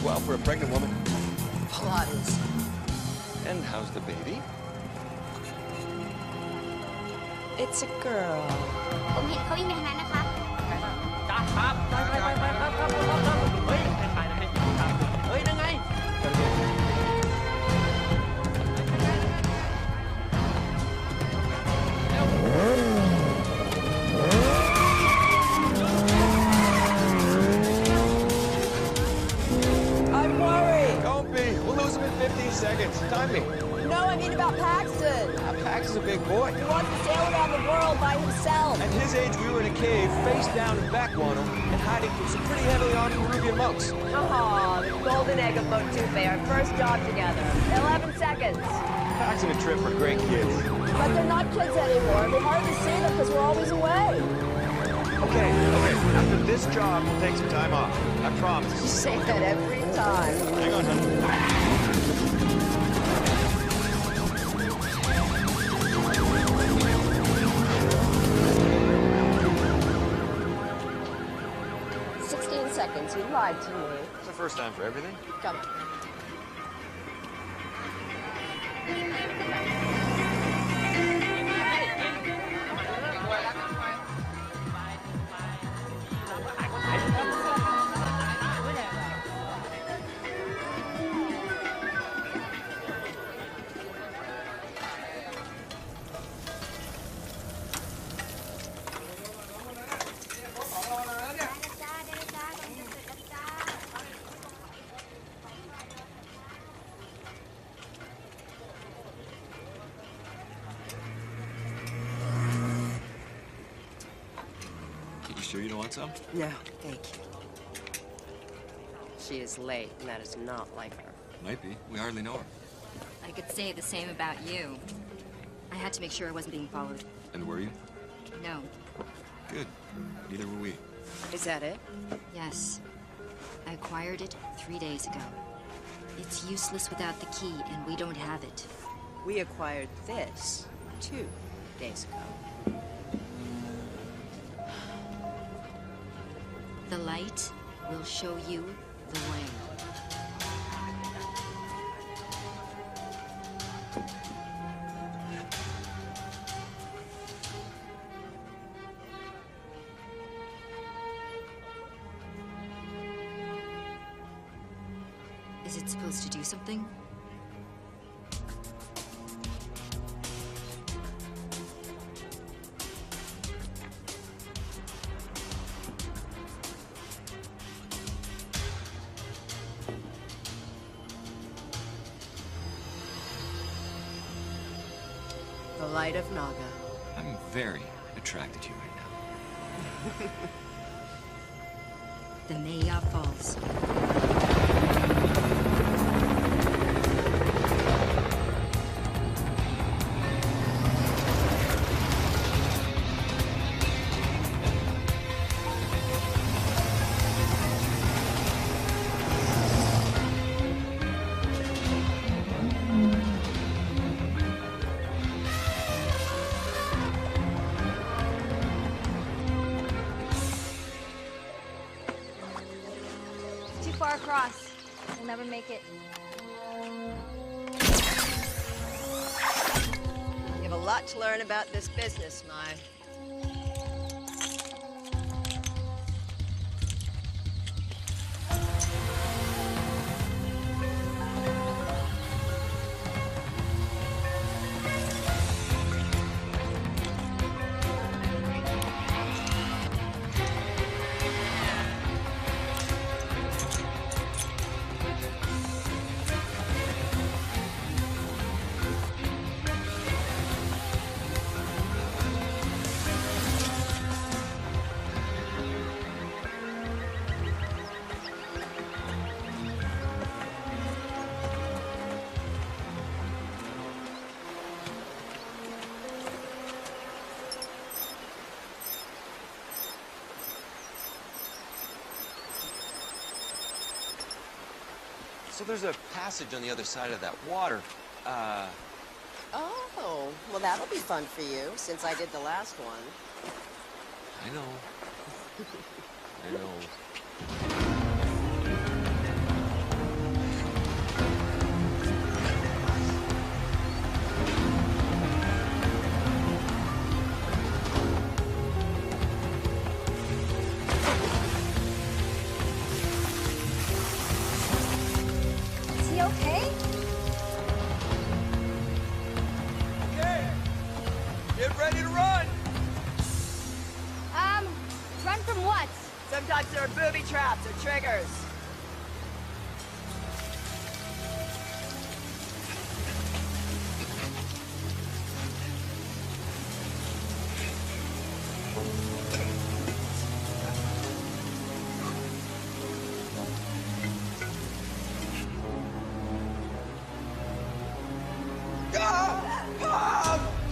Well, for a pregnant woman. Pilates. And how's the baby? It's a girl. ผมเห็นเขาวิ่งไปทางนั้นนะคะ จ้าครับไปเฮ้ยถ่ายให้เฮ้ยนั่นไง I'm worried. Don't be. We'll lose him in 15 seconds. Time me. No, I mean about Paxton. Pax is a big boy. He wants to sail around the world by himself. At his age, we were in a cave, face down in back guano, and hiding from some pretty heavily armed Peruvian monks. Oh, the golden egg of Motupe, our first job together. 11 seconds. Pax and a trip for great kids. But they're not kids anymore. We hardly see them because we're always away. Okay. After this job, we'll take some time off. I promise. You say that every time. Hang on, honey. 16 seconds. You lied to me. It's the first time for everything. Come on. Sure you don't want some? No, thank you. She is late, and that is not like her. Might be. We hardly know her. I could say the same about you. I had to make sure I wasn't being followed. And were you? No. Good. Neither were we. Is that it? Yes. I acquired it 3 days ago. It's useless without the key, and we don't have it. We acquired this 2 days ago. The light will show you the way. Is it supposed to do something? The light of Naga. I'm very attracted to you right now. The Maya Falls. Too far across. We'll never make it. You have a lot to learn about this business, Mai. So there's a passage on the other side of that water. Oh, well, that'll be fun for you, since I did the last one. I know. I know. Is he okay? Okay, get ready to run. Run from what? Sometimes there are booby traps or triggers.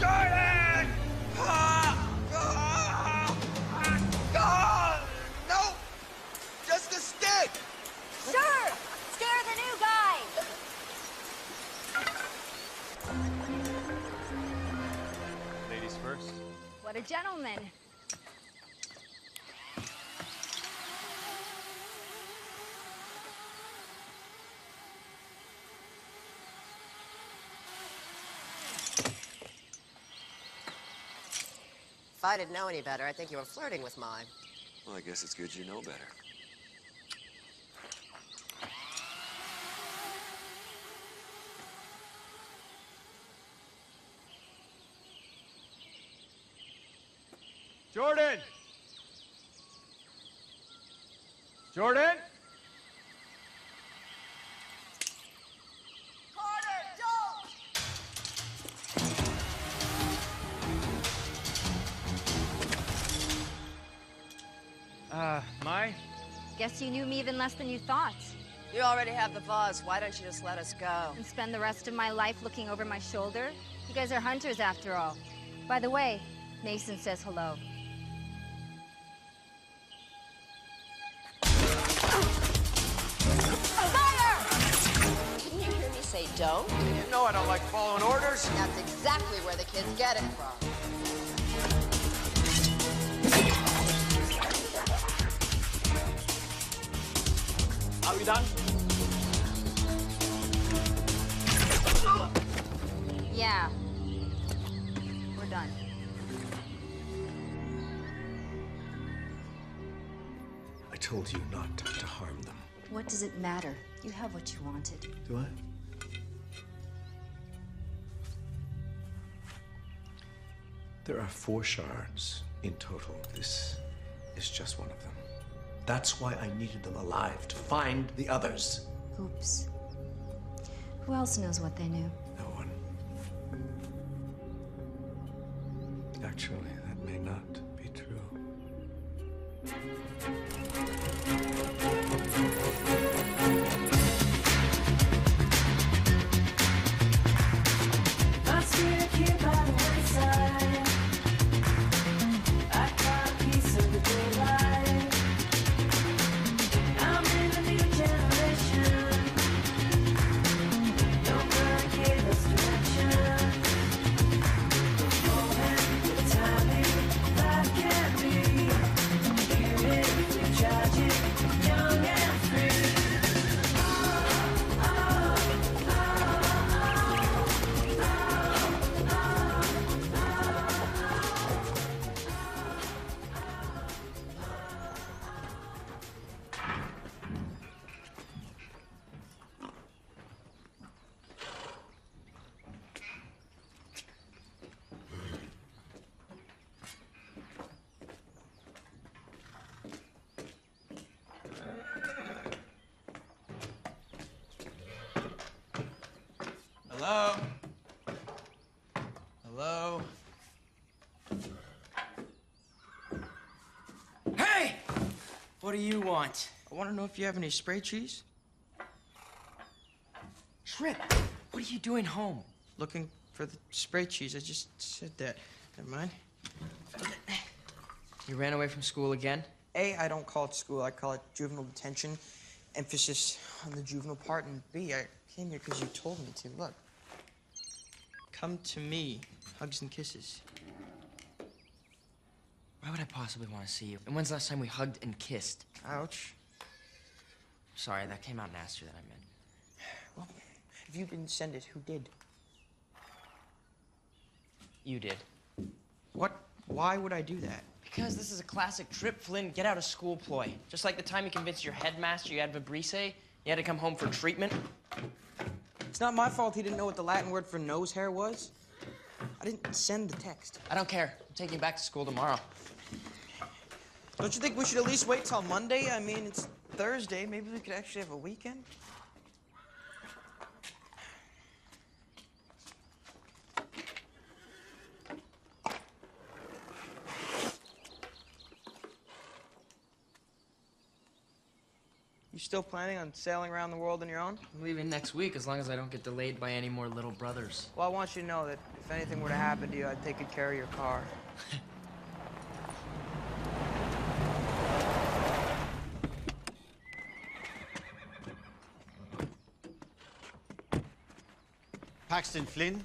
Jordan! No! Just a stick! Sure! Scare the new guy! Ladies first. What a gentleman. If I didn't know any better, I think you were flirting with mine. Well, I guess it's good you know better. Jordan! Jordan! Mai? Guess you knew me even less than you thought. You already have the vase. Why don't you just let us go? And spend the rest of my life looking over my shoulder? You guys are hunters after all. By the way, Mason says hello. Didn't you hear me say don't? You know I don't like following orders. That's exactly where the kids get it from. Are we done? Yeah. We're done. I told you not to harm them. What does it matter? You have what you wanted. Do I? There are 4 shards in total. This is just one of them. That's why I needed them alive, to find the others. Oops. Who else knows what they knew? No one. Actually, that may not be true. Hello? Hello? Hey! What do you want? I want to know if you have any spray cheese. Shrimp, what are you doing home? Looking for the spray cheese. I just said that. Never mind. You ran away from school again? A, I don't call it school. I call it juvenile detention. emphasis on the juvenile part, and B, I came here because you told me to. Look. Come to me. Hugs and kisses. Why would I possibly want to see you? And when's the last time we hugged and kissed? Ouch. Sorry, that came out nastier than I meant. Well, if you didn't send it, who did? You did. What? Why would I do that? Because this is a classic Trip Flynn get out of school ploy. Just like the time you convinced your headmaster you had Vibrise, you had to come home for treatment. It's not my fault he didn't know what the Latin word for nose hair was. I didn't send the text. I don't care. I'm taking you back to school tomorrow. Don't you think we should at least wait till Monday? I mean, it's Thursday. Maybe we could actually have a weekend? You still planning on sailing around the world on your own? I'm leaving next week as long as I don't get delayed by any more little brothers. Well, I want you to know that if anything were to happen to you, I'd take good care of your car. Paxton Flynn.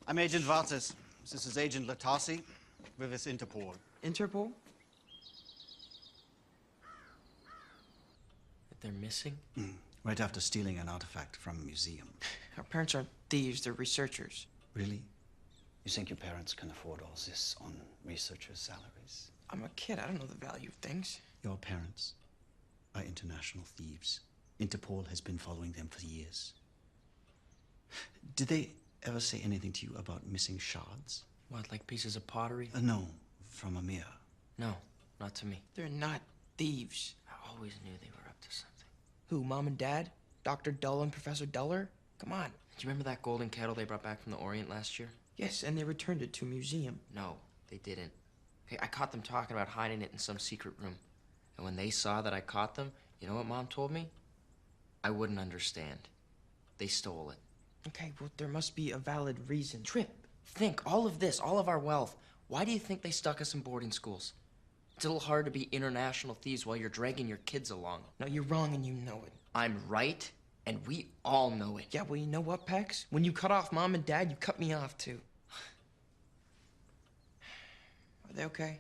I'm Agent Vartas. This is Agent Latasi with his Interpol. Interpol? That they're missing? Right after stealing an artifact from a museum. Our parents aren't thieves, they're researchers. Really? You think your parents can afford all this on researchers' salaries? I'm a kid, I don't know the value of things. Your parents are international thieves. Interpol has been following them for years. Did they ever say anything to you about missing shards? What, like pieces of pottery? No, from a mirror. No, not to me. They're not thieves. I always knew they were up to something. Who, Mom and Dad? Dr. Dull and Professor Duller? Come on. Do you remember that golden kettle they brought back from the Orient last year? Yes, and they returned it to a museum. No, they didn't. Hey, I caught them talking about hiding it in some secret room. And when they saw that I caught them, you know what Mom told me? I wouldn't understand. They stole it. Okay, well, there must be a valid reason. Trip, think, all of this, all of our wealth. Why do you think they stuck us in boarding schools? It's a little hard to be international thieves while you're dragging your kids along. No, you're wrong and you know it. I'm right, and we all know it. Yeah, well, you know what, Pax? When you cut off Mom and Dad, you cut me off, too. Are they okay?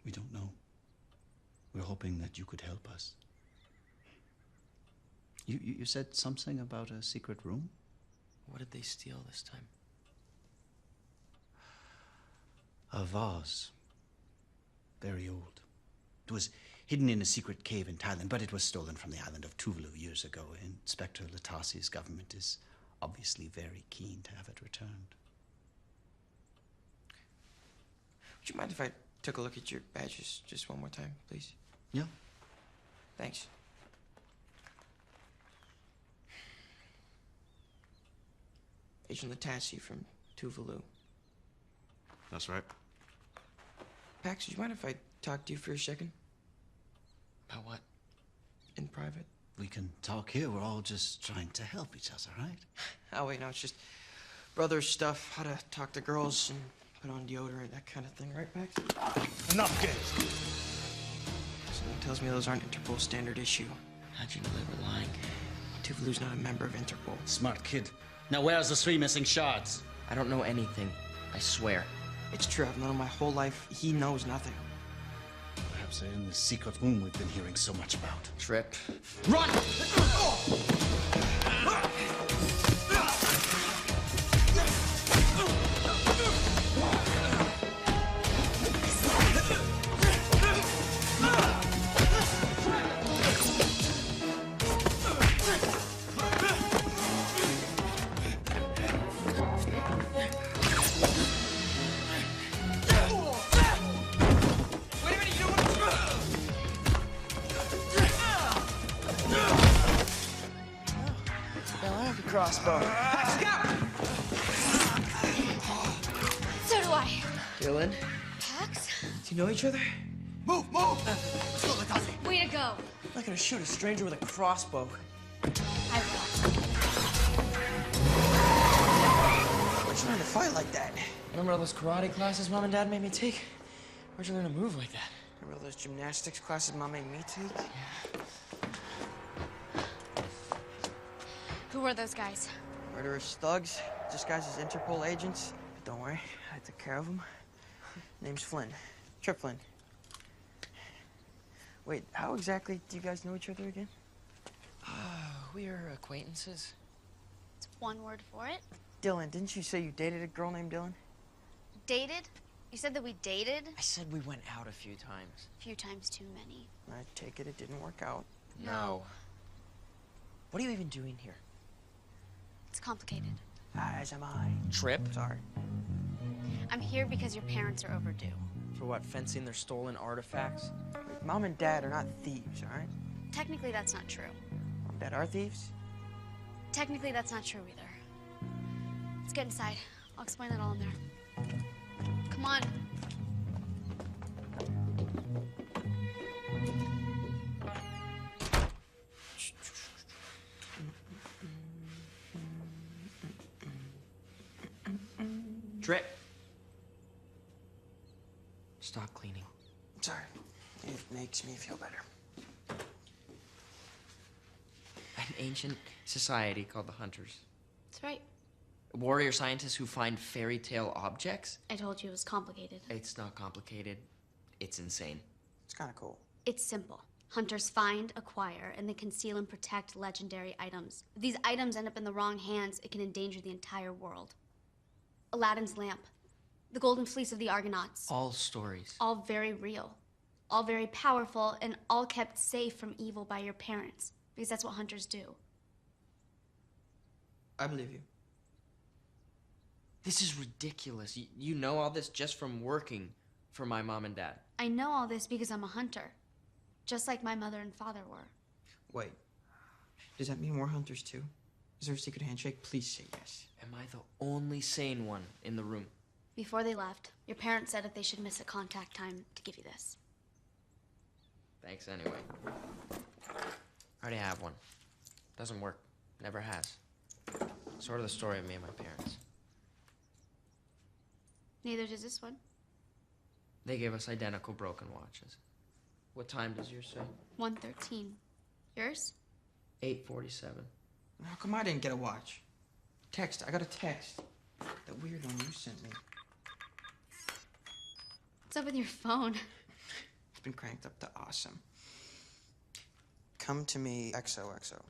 We don't know. We're hoping that you could help us. You said something about a secret room? What did they steal this time? A vase. Very old. It was hidden in a secret cave in Thailand, but it was stolen from the island of Tuvalu years ago. Inspector Latasi's government is obviously very keen to have it returned. Would you mind if I took a look at your badges just one more time, please? Yeah. Thanks. Agent Latasi from Tuvalu. That's right. Pax, would you mind if I talk to you for a second? About what? In private? We can talk here. We're all just trying to help each other, right? Oh, wait, no, it's just brother stuff, how to talk to girls and put on deodorant, that kind of thing, right, Pax? Enough, kids. Someone tells me those aren't Interpol standard issue. How'd you know they were lying? Tuvalu's not a member of Interpol. Smart kid. Now where's the 3 missing shards? I don't know anything. I swear. It's true, I've known him my whole life. He knows nothing. Perhaps they're in the secret room we've been hearing so much about. Trip. Run! Crossbow. So do I. Dylan, Pax? do you know each other? Move! Let's go, Latasi. Way to go. I'm not gonna shoot a stranger with a crossbow. I will. Why'd you learn to fight like that? Remember all those karate classes Mom and Dad made me take? Where'd you learn to move like that? Remember those gymnastics classes Mom made me take? Who were those guys? Murderous thugs, disguised as Interpol agents. But don't worry, I took care of them. Name's Flynn. Trip Flynn. Wait, how exactly do you guys know each other again? We're acquaintances. It's one word for it. Dylan, didn't you say you dated a girl named Dylan? Dated? You said that we dated? I said we went out a few times. A few times too many. I take it didn't work out. No. What are you even doing here? It's complicated. As am I. Trip? Sorry. I'm here because your parents are overdue. For what, fencing their stolen artifacts? Wait, Mom and Dad are not thieves, all right? Technically, that's not true. Mom and Dad are thieves? Technically, that's not true either. Let's get inside. I'll explain it all in there. Come on. Trip. Stop cleaning. Sorry. It makes me feel better. An ancient society called the Hunters. That's right. Warrior scientists who find fairy tale objects? I told you it was complicated. It's not complicated. It's insane. It's kind of cool. It's simple. Hunters find, acquire, and then conceal and protect legendary items. If these items end up in the wrong hands, it can endanger the entire world. Aladdin's lamp, the golden fleece of the Argonauts. All stories. All very real, all very powerful, and all kept safe from evil by your parents, because that's what hunters do. I believe you. This is ridiculous. You know all this just from working for my mom and dad. I know all this because I'm a hunter, just like my mother and father were. Wait. Does that mean we're hunters too? Is there a secret handshake? Please say yes. Am I the only sane one in the room? Before they left, your parents said if they should miss a contact time to give you this. Thanks anyway. I already have one. Doesn't work. Never has. Sort of the story of me and my parents. Neither does this one. They gave us identical broken watches. What time does yours say? 1:13. Yours? 8:47. How come I didn't get a watch? Text. I got a text. That weird one you sent me. What's up with your phone? It's been cranked up to awesome. Come to me, XOXO.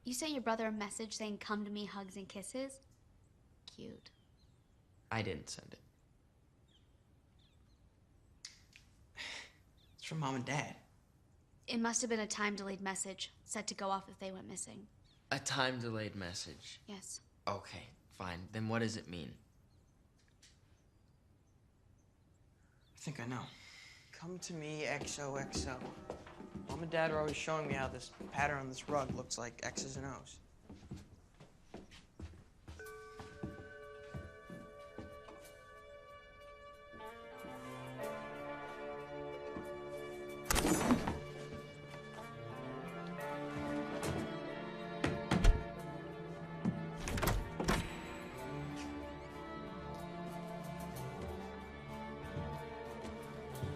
You sent your brother a message saying, "Come to me, hugs and kisses"? Cute. I didn't send it. It's from Mom and Dad. It must have been a time-delayed message, set to go off if they went missing. A time-delayed message. Yes. Okay, fine. Then what does it mean? I think I know. Come to me, XOXO. Mom and Dad are always showing me how this pattern on this rug looks like X's and O's.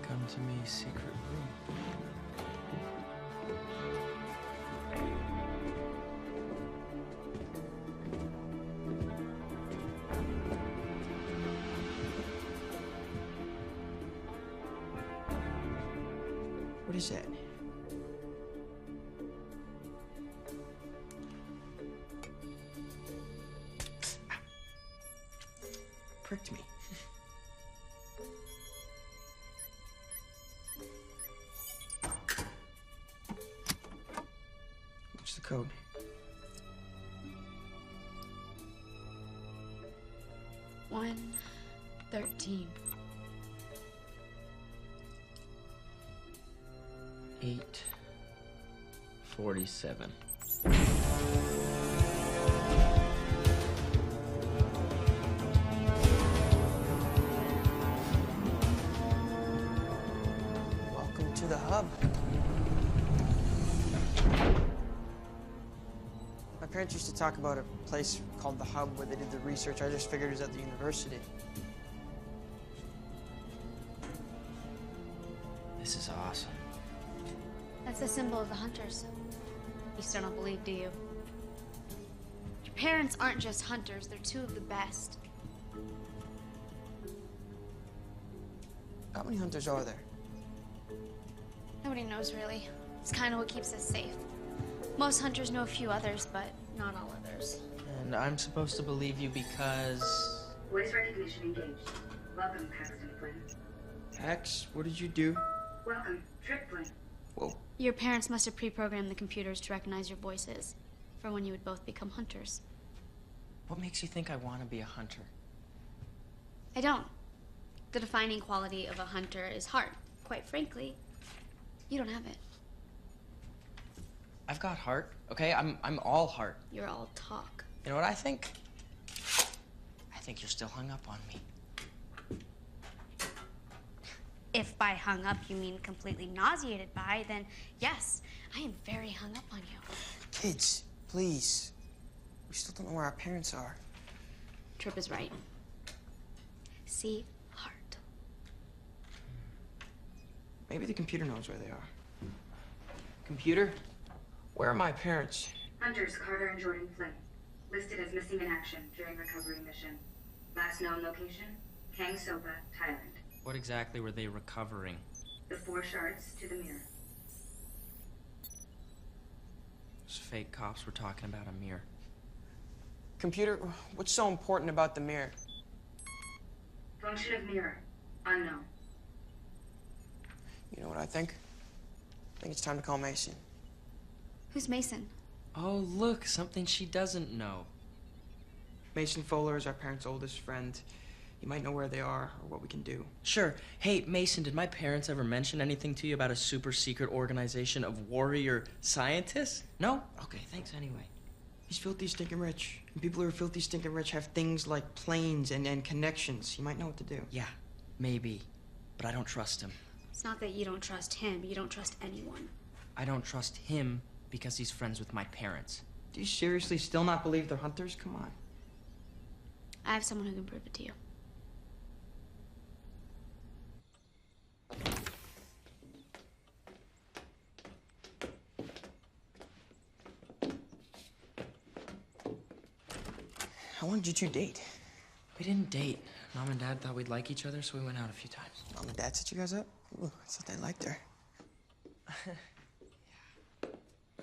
Come to me, secret room. What is that? Pricked me. What's the code? One 13. 8:47. Welcome to the hub. My parents used to talk about a place called the hub where they did the research. I just figured it was at the university. This is awesome. That's the symbol of the hunters. You still don't believe, do you? Your parents aren't just hunters, they're two of the best. How many hunters are there? Nobody knows, really. It's kind of what keeps us safe. Most hunters know a few others, but not all others. And I'm supposed to believe you because... Voice recognition engaged. Welcome, Paxton Flynn. Pax, what did you do? Welcome, Trip Flynn. Whoa. Your parents must have pre-programmed the computers to recognize your voices for when you would both become hunters. What makes you think I want to be a hunter? I don't. The defining quality of a hunter is heart. Quite frankly, you don't have it. I've got heart, okay? I'm all heart. You're all talk. You know what I think? I think you're still hung up on me. If by hung up you mean completely nauseated by, then yes, I am very hung up on you. Kids, please. We still don't know where our parents are. Trip is right. See, heart. Maybe the computer knows where they are. Computer? Where are my parents? Hunters Carter and Jordan Flynn. Listed as missing in action during recovery mission. Last known location, Kang Soba, Thailand. What exactly were they recovering? The 4 shards to the mirror. Those fake cops were talking about a mirror. Computer, what's so important about the mirror? Function of mirror, unknown. You know what I think? I think it's time to call Mason. Who's Mason? Oh, look, something she doesn't know. Mason Fowler is our parents' oldest friend. He might know where they are or what we can do. Sure. Hey, Mason, did my parents ever mention anything to you about a super secret organization of warrior scientists? No? Okay, thanks anyway. He's filthy stinking rich. And people who are filthy stinking rich have things like planes and connections. He might know what to do. Yeah, maybe. But I don't trust him. It's not that you don't trust him, you don't trust anyone. I don't trust him because he's friends with my parents. Do you seriously still not believe they're hunters? Come on. I have someone who can prove it to you. How long did you two date? We didn't date. Mom and Dad thought we'd like each other, so we went out a few times. Mom and Dad set you guys up? Ooh, I thought they liked her.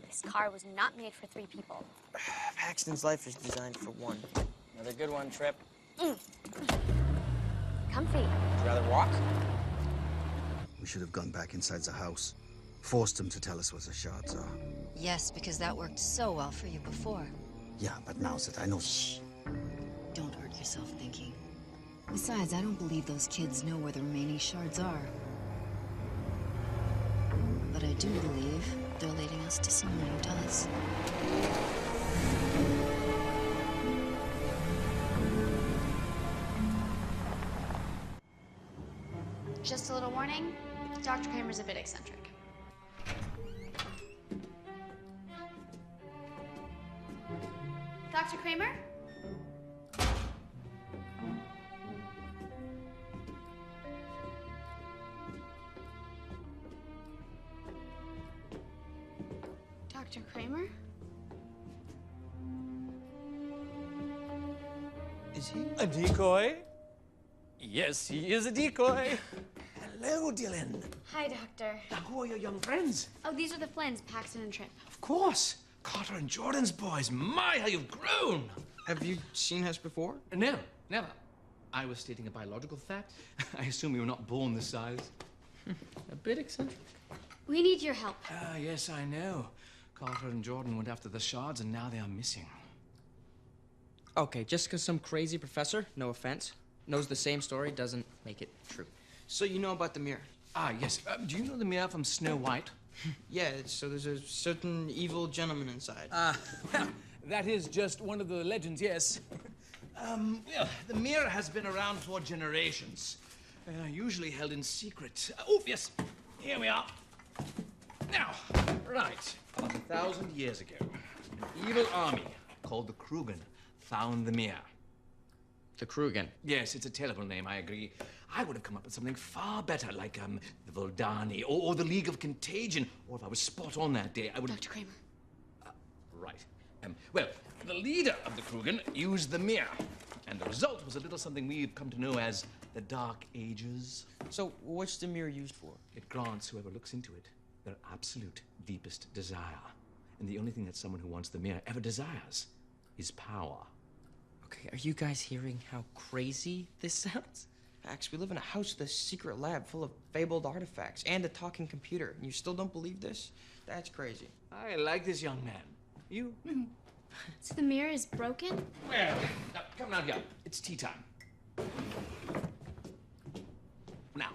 This car was not made for 3 people. Paxton's life is designed for one. Another good one, Trip. Comfy. Would you rather walk? We should have gone back inside the house. Forced him to tell us where the shards are. Yes, because that worked so well for you before. Yeah, but now that I know... Shh. Don't hurt yourself thinking. Besides, I don't believe those kids know where the remaining shards are. But I do believe they're leading us to someone who does. Just a little warning, Dr. Kramer's a bit eccentric. Dr. Kramer? Dr. Kramer? Is he? A decoy? Yes, he is a decoy. Hello, Dylan. Hi, Doctor. Who are your young friends? Oh, these are the Flynns, Paxton and Trip. Of course. Carter and Jordan's boys. My, how you've grown. Have you seen us before? No, never. I was stating a biological fact. I assume you were not born this size. A bit eccentric. We need your help. Ah, yes, I know. Carter and Jordan went after the shards, and now they are missing. Okay, just because some crazy professor, no offense, knows the same story doesn't make it true. So you know about the mirror? Ah, yes. Do you know the mirror from Snow White? Yeah, so there's a certain evil gentleman inside. Well, that is just one of the legends, yes. Well, the mirror has been around for generations. Usually held in secret. Oh, yes. Here we are. Now, right. About 1,000 years ago, an evil army called the Krugen found the mirror. The Krugen. Yes, it's a terrible name, I agree. I would have come up with something far better, like, the Voldani, or the League of Contagion, or if I was spot on that day, I would... Dr. Kramer. Right. Well, the leader of the Krugen used the mirror, and the result was a little something we've come to know as the Dark Ages. So, what's the mirror used for? It grants whoever looks into it their absolute deepest desire. And the only thing that someone who wants the mirror ever desires is power. Okay, are you guys hearing how crazy this sounds? Max, we live in a house with a secret lab full of fabled artifacts and a talking computer. And you still don't believe this? That's crazy. I like this young man. You? So the mirror is broken? Well, now, come down here. It's tea time. Now,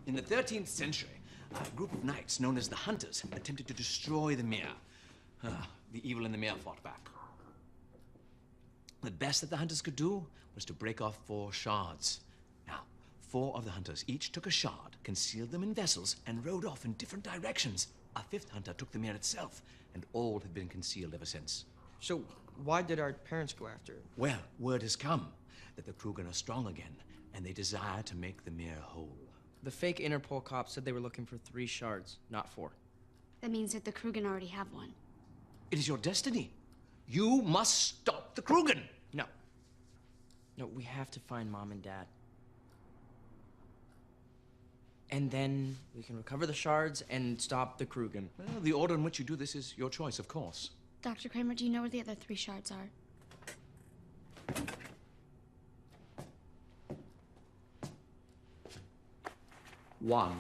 in the 13th century, a group of knights known as the Hunters attempted to destroy the mirror. The evil in the mirror fought back. The best that the Hunters could do was to break off 4 shards. Now, 4 of the Hunters each took a shard, concealed them in vessels, and rode off in different directions. A 5th Hunter took the mirror itself, and all have been concealed ever since. So, why did our parents go after it? Well, word has come that the Krugen are strong again, and they desire to make the mirror whole. The fake Interpol cops said they were looking for 3 shards, not 4. That means that the Krugen already have one. It is your destiny. You must stop the Krugen. No. No, we have to find Mom and Dad. And then we can recover the shards and stop the Krugen. Well, the order in which you do this is your choice, of course. Dr. Kramer, do you know where the other 3 shards are? One.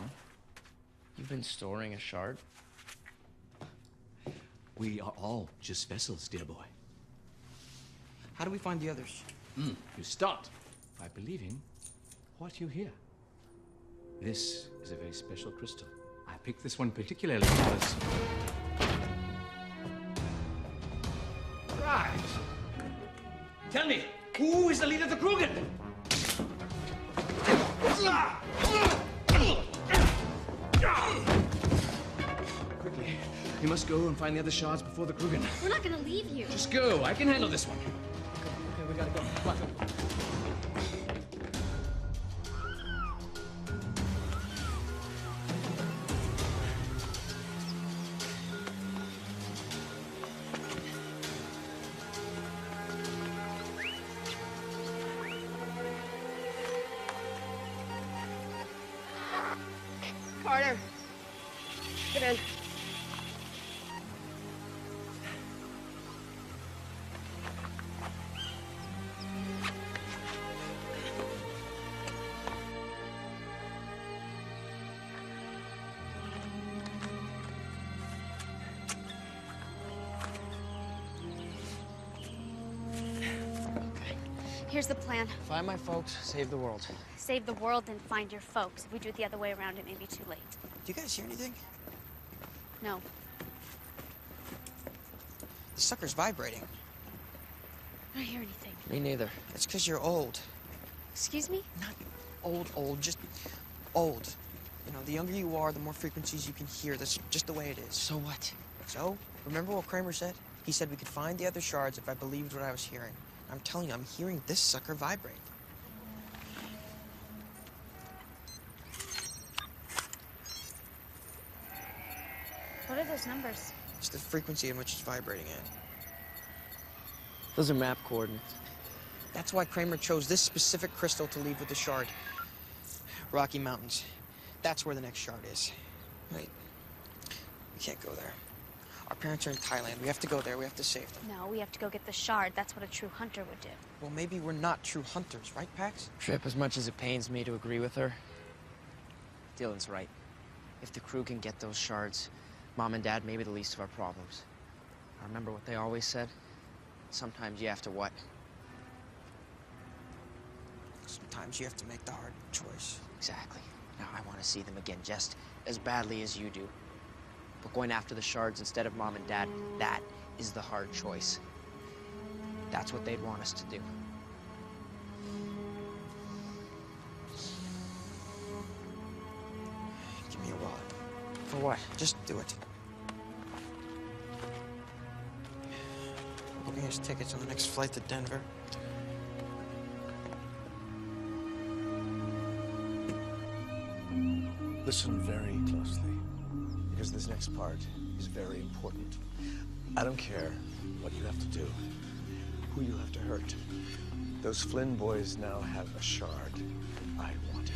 You've been storing a shard? We are all just vessels, dear boy. How do we find the others? You start by believing what you hear. This is a very special crystal. I picked this one particularly because... Right. Tell me, who is the leader of the Krugen? Quickly, you must go and find the other shards before the Krugen. We're not gonna leave you. Just go. I can handle this one. Okay, we gotta go. Come on. Carter. Get in. Here's the plan. Find my folks, save the world. Save the world and find your folks. If we do it the other way around, it may be too late. Do you guys hear anything? No. The sucker's vibrating. I don't hear anything. Me neither. It's because you're old. Excuse me? Not old, just old. You know, the younger you are, the more frequencies you can hear. That's just the way it is. So what? So, remember what Kramer said? He said we could find the other shards if I believed what I was hearing. I'm telling you, I'm hearing this sucker vibrate. What are those numbers? It's the frequency in which it's vibrating at. Those are map coordinates. That's why Kramer chose this specific crystal to leave with the shard. Rocky Mountains. That's where the next shard is. Wait. We can't go there. Our parents are in Thailand. We have to go there. We have to save them. No, we have to go get the shard. That's what a true hunter would do. Well, maybe we're not true hunters, right, Pax? Trip, as much as it pains me to agree with her, Dylan's right. If the crew can get those shards, Mom and Dad may be the least of our problems. I remember what they always said. Sometimes you have to what? Sometimes you have to make the hard choice. Exactly. Now I want to see them again just as badly as you do. But going after the shards instead of Mom and Dad, that is the hard choice. That's what they'd want us to do. Give me your wallet. For what? Just do it. Booking us tickets on the next flight to Denver. Listen very closely, because this next part is very important. I don't care what you have to do, who you have to hurt. Those Flynn boys now have a shard. I want it.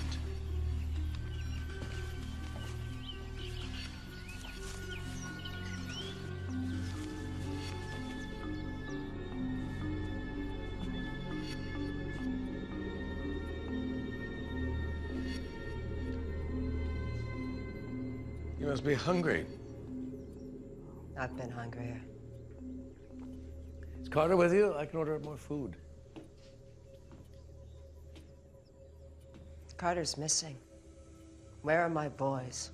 You must be hungry. I've been hungrier. Is Carter with you? I can order more food. Carter's missing. Where are my boys?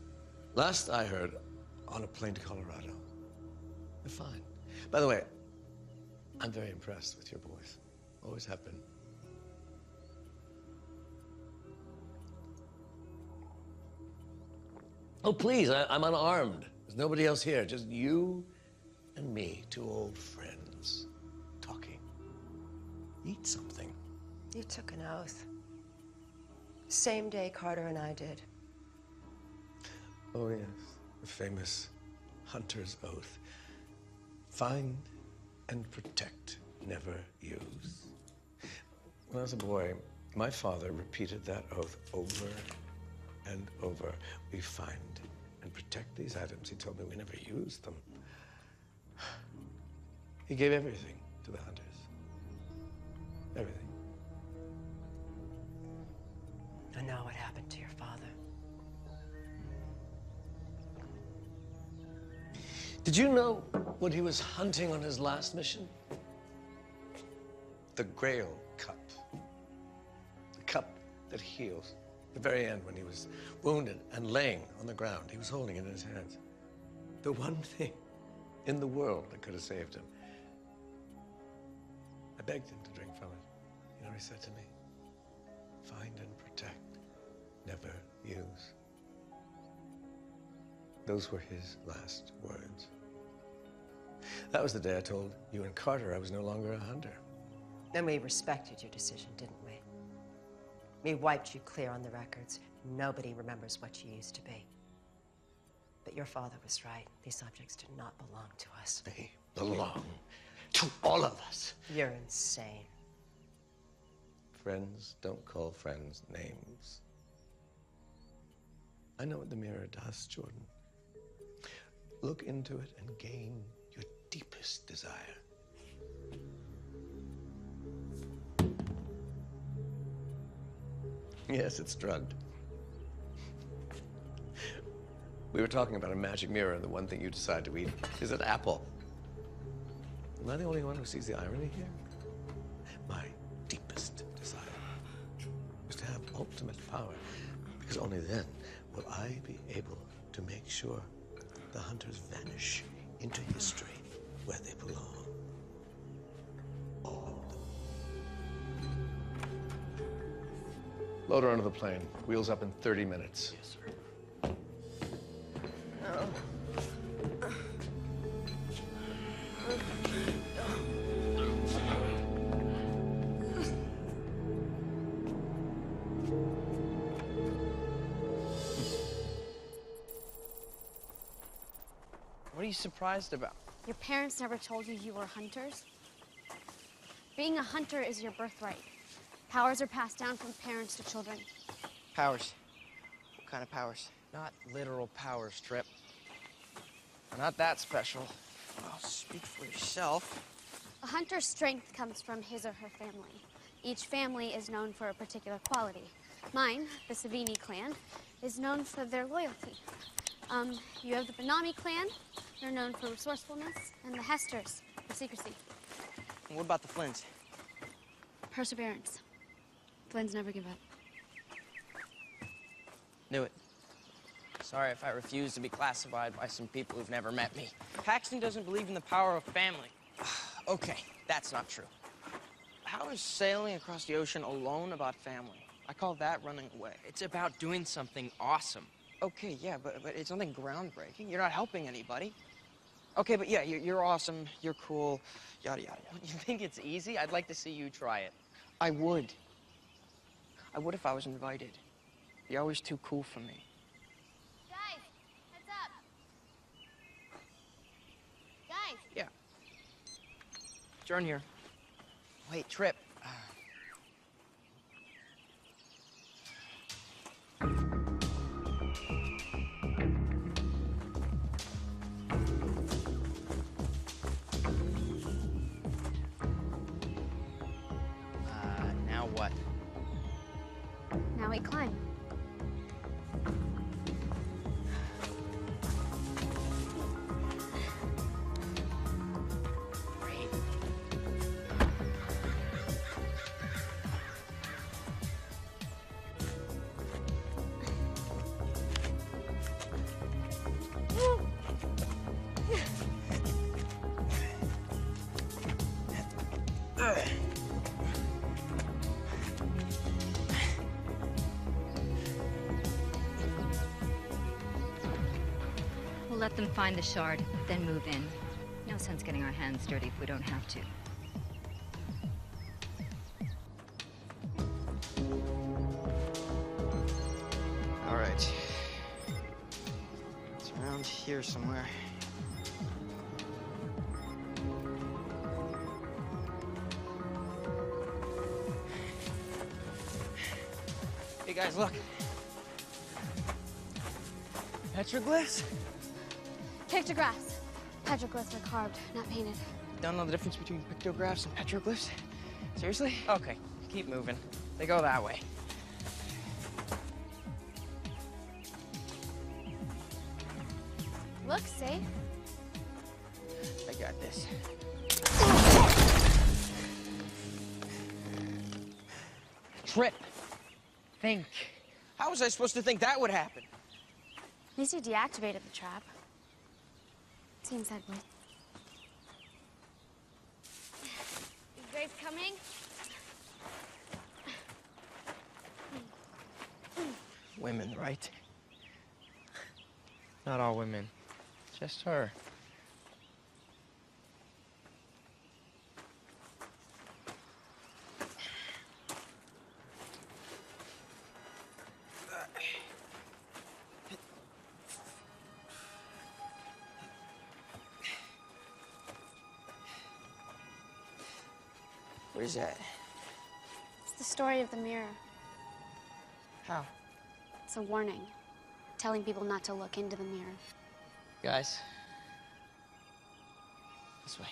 Last I heard, on a plane to Colorado. They're fine. By the way, I'm very impressed with your boys. Always have been. Oh, please, I'm unarmed. There's nobody else here, just you and me, two old friends, talking. Eat something. You took an oath. Same day Carter and I did. Oh, yes, the famous hunter's oath. Find and protect, never use. When I was a boy, my father repeated that oath over and over. We find and protect these items. He told me we never used them. He gave everything to the hunters. Everything. I know what happened to your father. Did you know what he was hunting on his last mission? The Grail Cup. The cup that heals. At the very end, when he was wounded and laying on the ground, he was holding it in his hands. The one thing in the world that could have saved him. I begged him to drink from it. You know what he said to me? Find and protect, never use. Those were his last words. That was the day I told you and Carter I was no longer a hunter. Then we respected your decision, didn't we? We wiped you clear on the records. Nobody remembers what you used to be. But your father was right. These objects do not belong to us. They belong to all of us. You're insane. Friends don't call friends names. I know what the mirror does, Jordan. Look into it and gain your deepest desire. Yes, it's drugged. We were talking about a magic mirror, and the one thing you decide to eat is an apple. Am I the only one who sees the irony here? My deepest desire is to have ultimate power, because only then will I be able to make sure the hunters vanish into history where they belong. All of them. Load her onto the plane. Wheels up in 30 minutes. Yes, sir. What are you surprised about? Your parents never told you you were hunters? Being a hunter is your birthright. Powers are passed down from parents to children. Powers. What kind of powers? Not literal powers, Trip. We're not that special. Well, speak for yourself. A hunter's strength comes from his or her family. Each family is known for a particular quality. Mine, the Savini clan, is known for their loyalty. You have the Benami clan. They're known for resourcefulness, and the Hesters for secrecy. And what about the Flynns? Perseverance. Flynns never give up. Knew it. Sorry if I refuse to be classified by some people who've never met me. Paxton doesn't believe in the power of family. Okay, that's not true. How is sailing across the ocean alone about family? I call that running away. It's about doing something awesome. Okay, yeah, but it's nothing groundbreaking. You're not helping anybody. Okay, but yeah, you're awesome, you're cool, yada, yada, yada. You think it's easy? I'd like to see you try it. I would. I would if I was invited. You're always too cool for me. Turn here. Wait, Trip. Now what? Now we climb. Great. We'll let them find the shard, then move in. No sense getting our hands dirty if we don't have to. All right. It's around here somewhere. Hey guys, look. Petroglyphs? Pictographs. Petroglyphs are carved, not painted. Don't know the difference between pictographs and petroglyphs? Seriously? Okay, keep moving. They go that way. Looks safe. I got this. Trip. Think. How was I supposed to think that would happen? At least you deactivated the trap. Seems that way. You guys coming? Women, right? Not all women. Just her. What is that? It's the story of the mirror. How? It's a warning, telling people not to look into the mirror. Guys. This way.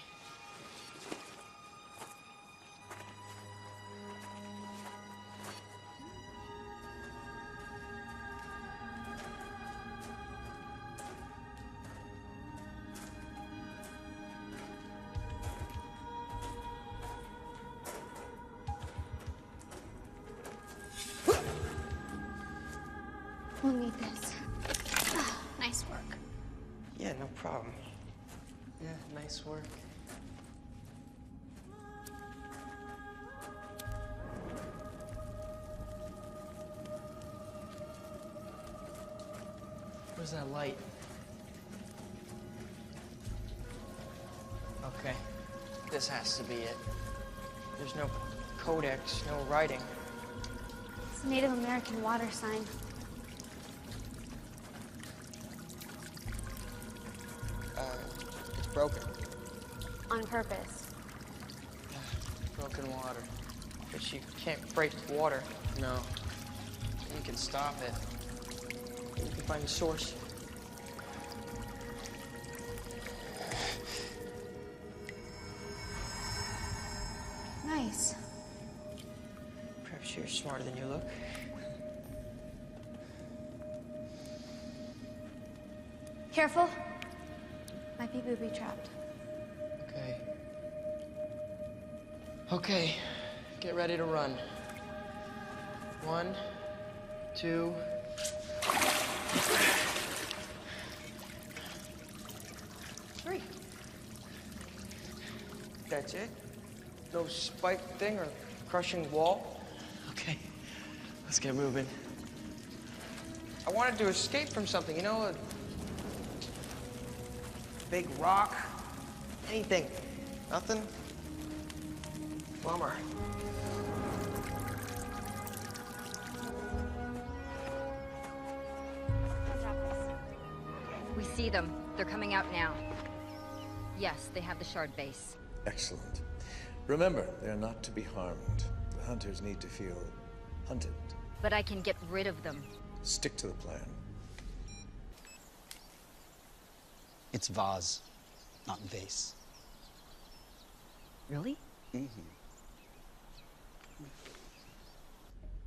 We'll need this. Nice work. Yeah, no problem. Yeah, nice work. Where's that light? Okay, this has to be it. There's no codex, no writing. It's a Native American water sign. It's broken. On purpose. Broken water. But you can't break water. No. You can stop it. You can find the source. Nice. Perhaps you're smarter than you look. Careful. Might be booby-trapped. Okay. Okay. Get ready to run. 1, 2. 3. That's it? No spike thing or crushing wall? Okay. Let's get moving. I wanted to escape from something, you know, a big rock, anything. Nothing? Bummer. We see them. They're coming out now. Yes, they have the shard base. Excellent. Remember, they're not to be harmed. The hunters need to feel hunted. But I can get rid of them. Stick to the plan. It's vase, not vase. Really?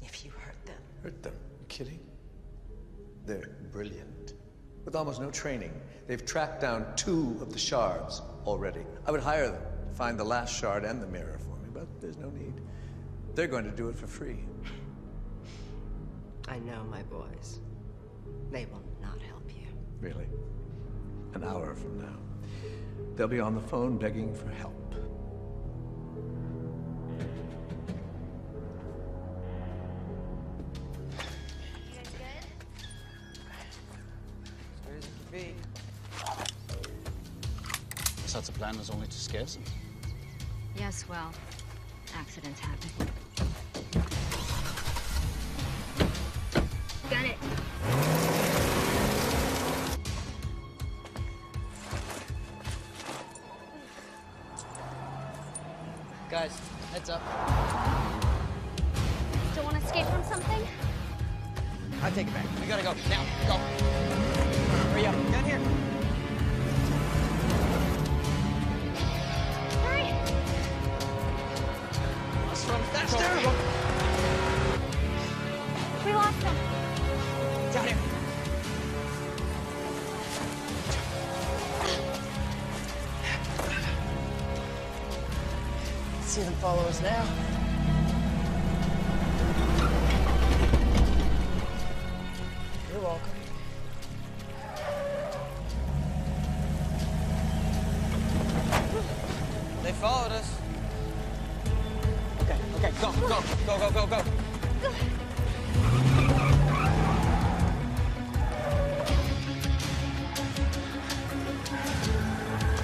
If you hurt them. Hurt them? You kidding? They're brilliant. With almost no training, they've tracked down 2 of the shards already. I would hire them to find the last shard and the mirror for me, but there's no need. They're going to do it for free. I know my boys. They will not help you. Really? An hour from now. They'll be on the phone begging for help. Such a plan was only to scare some. Yes, well, accidents happen. Got it. Guys, heads up. Don't want to escape from something? I take it back. We gotta go. Now, go. Hurry up. Down here. Hurry! Let's run faster. Go. We lost them. Down here. See them follow us now. You're welcome. They followed us. Okay, go.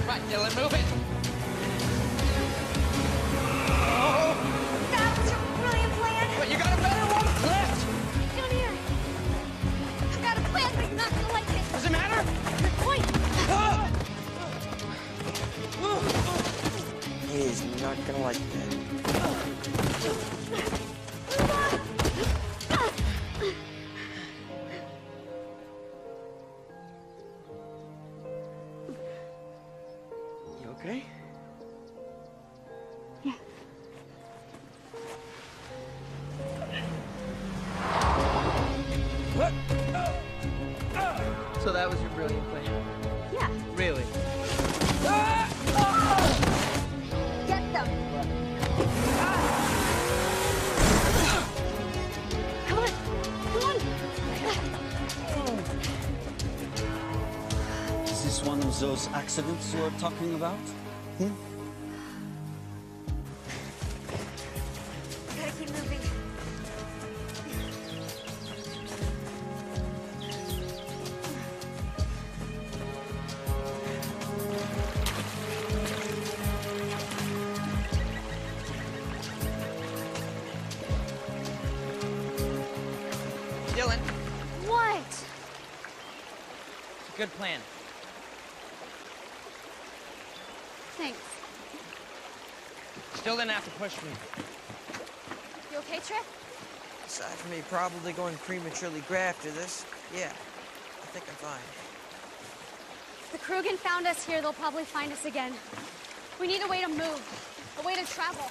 Right, Dylan, move it. That was a brilliant plan. But you got a better one left. Down here. I've got a plan, but you're not gonna like it. Does it matter? Your point. He's not gonna like that. You okay? So that was your brilliant plan? Yeah. Really? Get them. Come on. Is this one of those accidents you're talking about? Gotta keep moving. Dylan, What? it's a good plan. Thanks. Still didn't have to push me. You okay, Trip? Aside from me probably going prematurely gray after this, yeah, I think I'm fine. The Krugen found us here. They'll probably find us again. We need a way to move, a way to travel.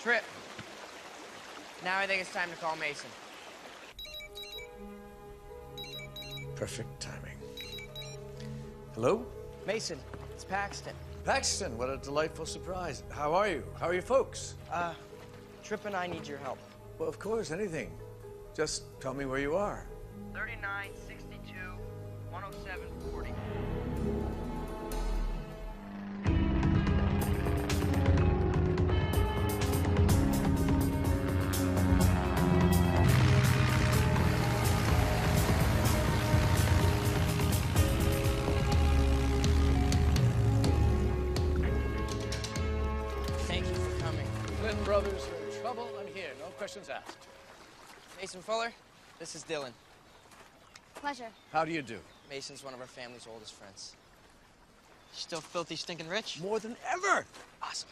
Trip. Now I think it's time to call Mason. Perfect timing. Hello? Mason, it's Paxton. Paxton, what a delightful surprise. How are you? How are your folks? Trip and I need your help. Well, of course, anything. Just tell me where you are. 39, 62, 107, 40. Thank you for coming. Flynn brothers are in trouble. I'm here. No questions asked. Mason Fuller, this is Dylan. Pleasure. How do you do? Mason's one of our family's oldest friends. Still filthy, stinking rich? More than ever. Awesome.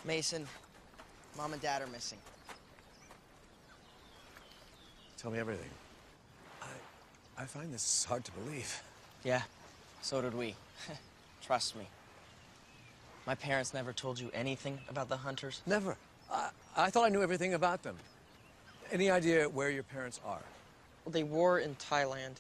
Mason, Mom and Dad are missing. Tell me everything. I find this hard to believe. Yeah, so did we. Trust me. My parents never told you anything about the hunters? Never. I thought I knew everything about them. Any idea where your parents are? Well, they were in Thailand.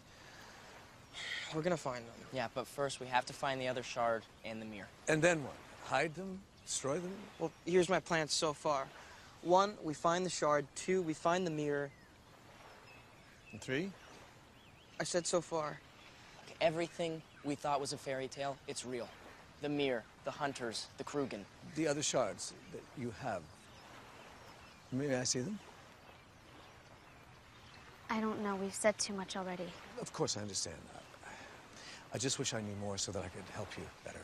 We're gonna find them. Yeah, but first we have to find the other shard and the mirror. And then what? Hide them? Destroy them? Well, here's my plan so far. 1, we find the shard. 2, we find the mirror. And 3? I said so far. Everything we thought was a fairy tale, it's real. The mirror, the hunters, the Krugen. The other shards that you have. May I see them? I don't know. We've said too much already. Of course, I understand. I just wish I knew more so that I could help you better.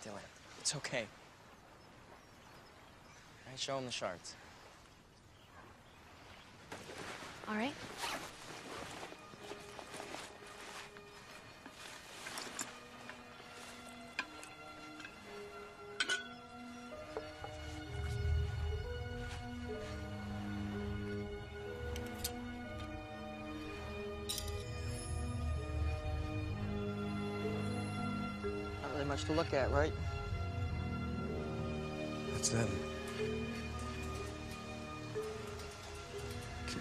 Dylan, it's okay. I show him the shards. All right. Not really much to look at, right? That's them.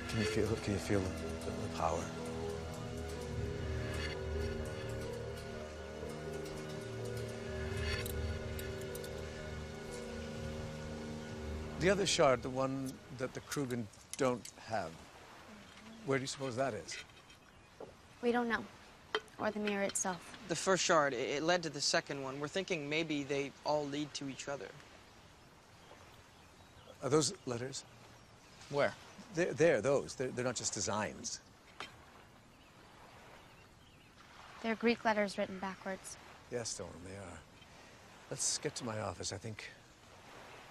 Can you feel it? Can you feel the power? The other shard, the one that the Krugen don't have, where do you suppose that is? We don't know. Or the mirror itself. The first shard, it led to the second one. We're thinking maybe they all lead to each other. Are those letters? Where? They're those. They're not just designs. They're Greek letters written backwards. Yes, Storm, they are. Let's get to my office. I think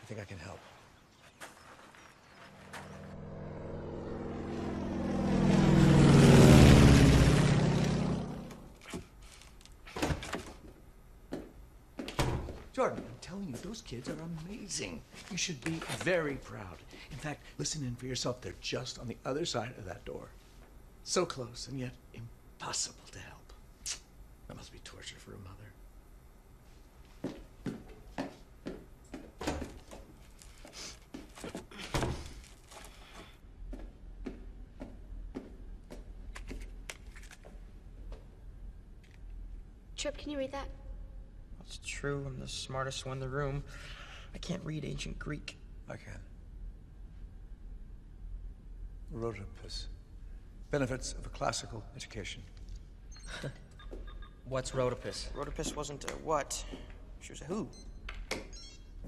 I can help. Jordan, I'm telling you, those kids are amazing. You should be very proud. In fact, listen in for yourself. They're just on the other side of that door. So close, and yet impossible to help. That must be torture for a mother. Trip, can you read that? It's true. I'm the smartest one in the room. I can't read ancient Greek. I can. Rhodopus. Benefits of a classical education. What's Rhodopus? Rhodopus wasn't a what? She was a who?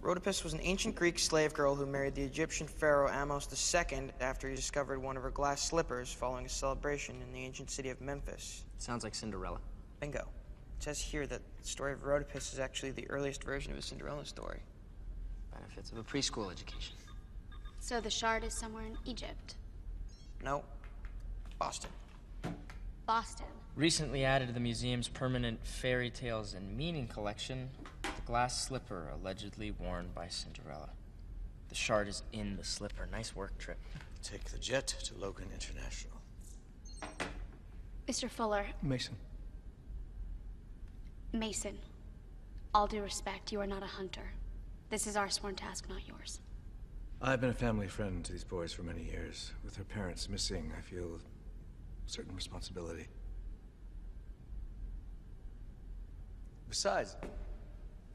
Rhodopus was an ancient Greek slave girl who married the Egyptian pharaoh Amos II after he discovered one of her glass slippers following a celebration in the ancient city of Memphis. Sounds like Cinderella. Bingo. It says here that the story of Rhodopus is actually the earliest version of a Cinderella story. Benefits of a preschool education. So the shard is somewhere in Egypt. No. Boston. Boston. Recently added to the museum's permanent fairy tales and meaning collection, the glass slipper allegedly worn by Cinderella. The shard is in the slipper. Nice work, Trip. Take the jet to Logan International. Mr. Fuller. Mason. Mason. All due respect, you are not a hunter. This is our sworn task, not yours. I've been a family friend to these boys for many years. With their parents missing, I feel a certain responsibility. Besides,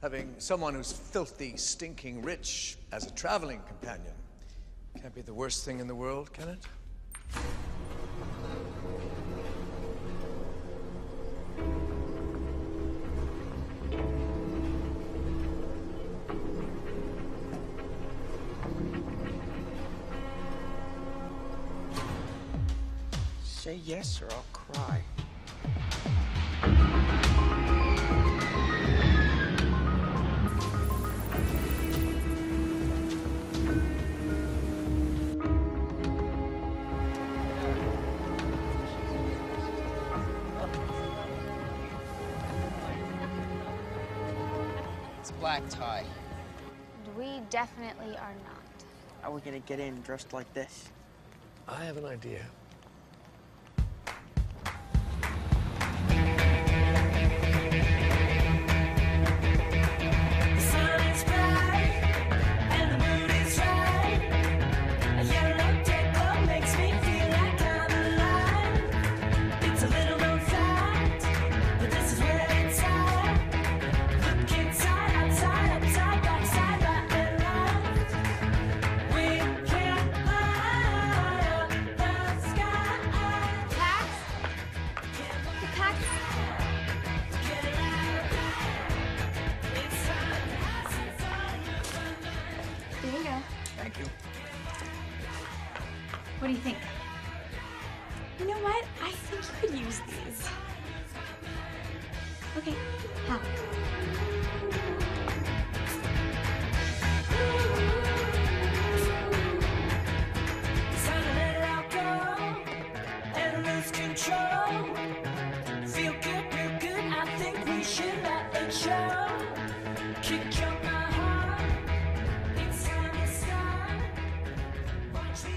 having someone who's filthy, stinking rich as a traveling companion can't be the worst thing in the world, can it? Say yes or I'll cry. black tie. And we definitely are not. How are we gonna get in dressed like this? I have an idea. There you go. Thank you. What do you think? You know what? I think you could use these. Okay, how?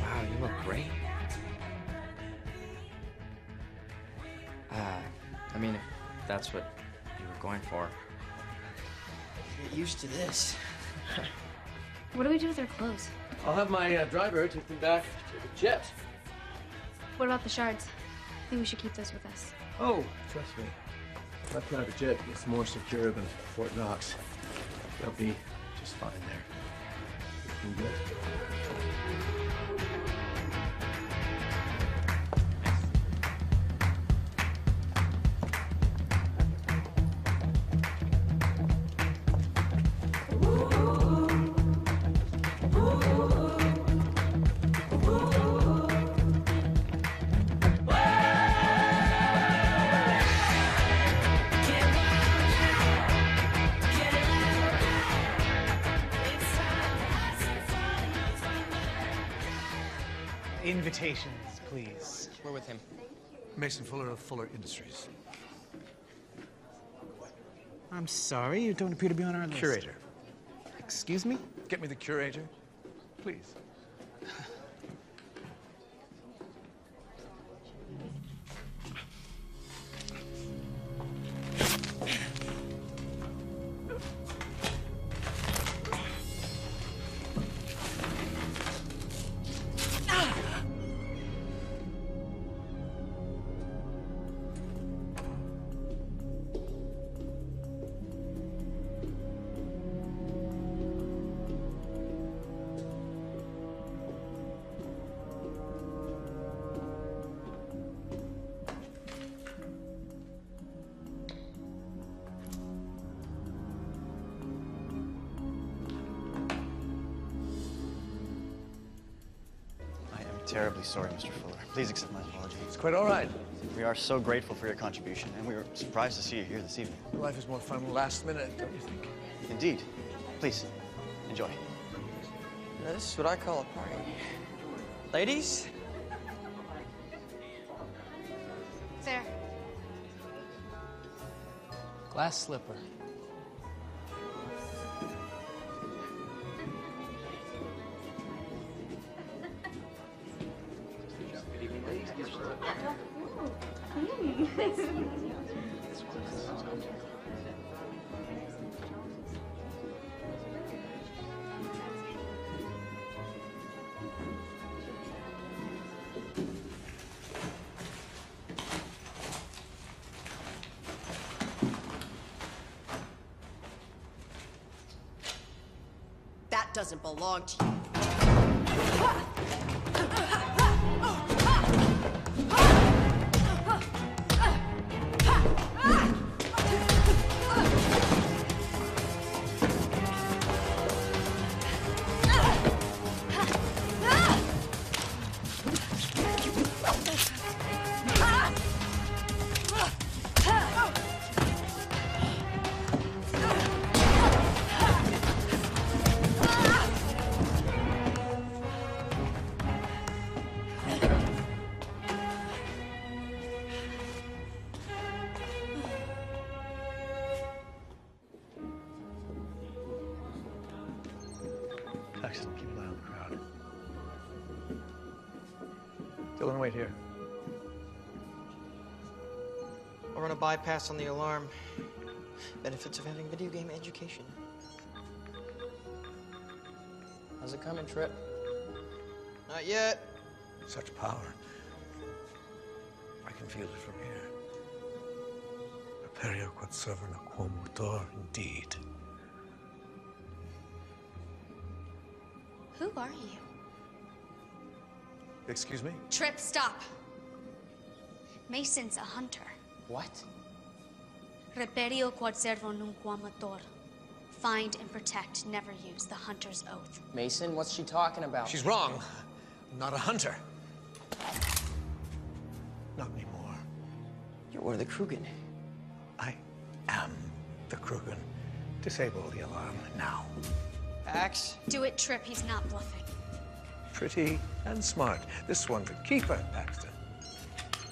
Wow, you look great. I mean, if that's what you were going for. Get used to this. What do we do with our clothes? I'll have my driver take them back to the jet. What about the shards? I think we should keep those with us. Oh, trust me. My private jet is more secure than Fort Knox. They'll be just fine there. Looking good. Invitations, please. We're with him. Mason Fuller of Fuller Industries. I'm sorry, you don't appear to be on our list. Curator. Excuse me? Get me the curator, please. Terribly sorry, Mr. Fuller. Please accept my apology. It's quite all right. We are so grateful for your contribution, and we were surprised to see you here this evening. Life is more fun last minute, don't you think? Indeed. Please, enjoy. Now, this is what I call a party. Ladies? There. Glass slipper. That doesn't belong to you. Dylan, wait here. I'll run a bypass on the alarm. Benefits of having video game education. How's it coming, Trip? Not yet. Such power. I can feel it from here. Imperio quod servant quo motor, indeed. Who are you? Excuse me? Trip, stop. Mason's a hunter. What? Reperio quod servo nunquam motor. Find and protect, never use the hunter's oath. Mason, what's she talking about? She's wrong. I'm not a hunter. Not anymore. You're one of the Krugen. I am the Krugen. Disable the alarm now. Axe? Do it, Trip. He's not bluffing. Pretty and smart. This one's a keeper, Paxton.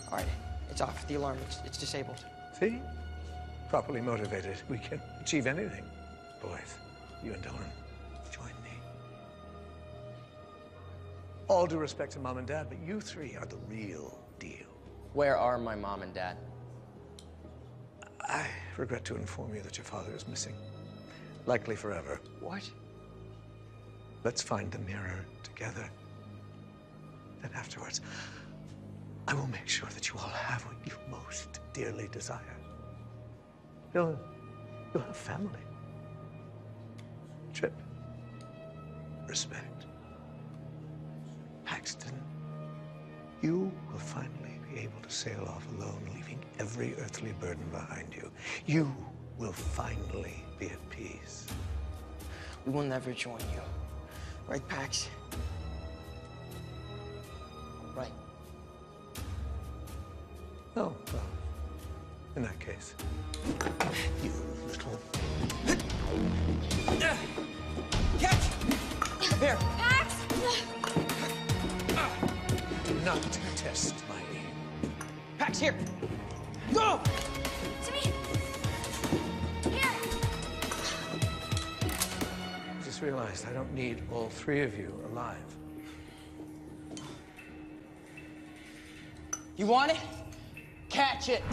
All right, it's off. The alarm, it's disabled. See? Properly motivated, we can achieve anything. Boys, you and Dylan, join me. All due respect to Mom and Dad, but you three are the real deal. Where are my mom and dad? I regret to inform you that your father is missing. Likely forever. What? Let's find the mirror together. Then afterwards, I will make sure that you all have what you most dearly desire. You'll have family. Trip. Respect. Paxton, you will finally be able to sail off alone, leaving every earthly burden behind you. You will finally be at peace. We will never join you. Right, Pax? Right. Oh, well, in that case, you little... Catch! Here. Pax! Do not test my aim. Pax, here. Go! To me! Here! I just realized I don't need all three of you alive. You want it? Catch it!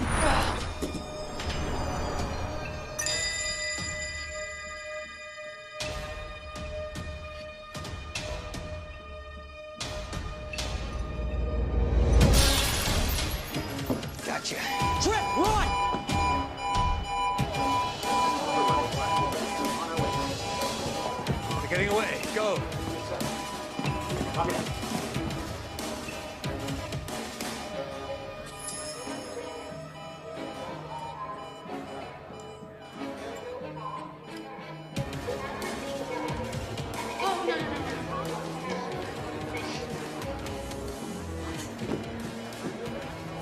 Gotcha. Trip, run! They're getting away. Go. Oh, no, no, no, no.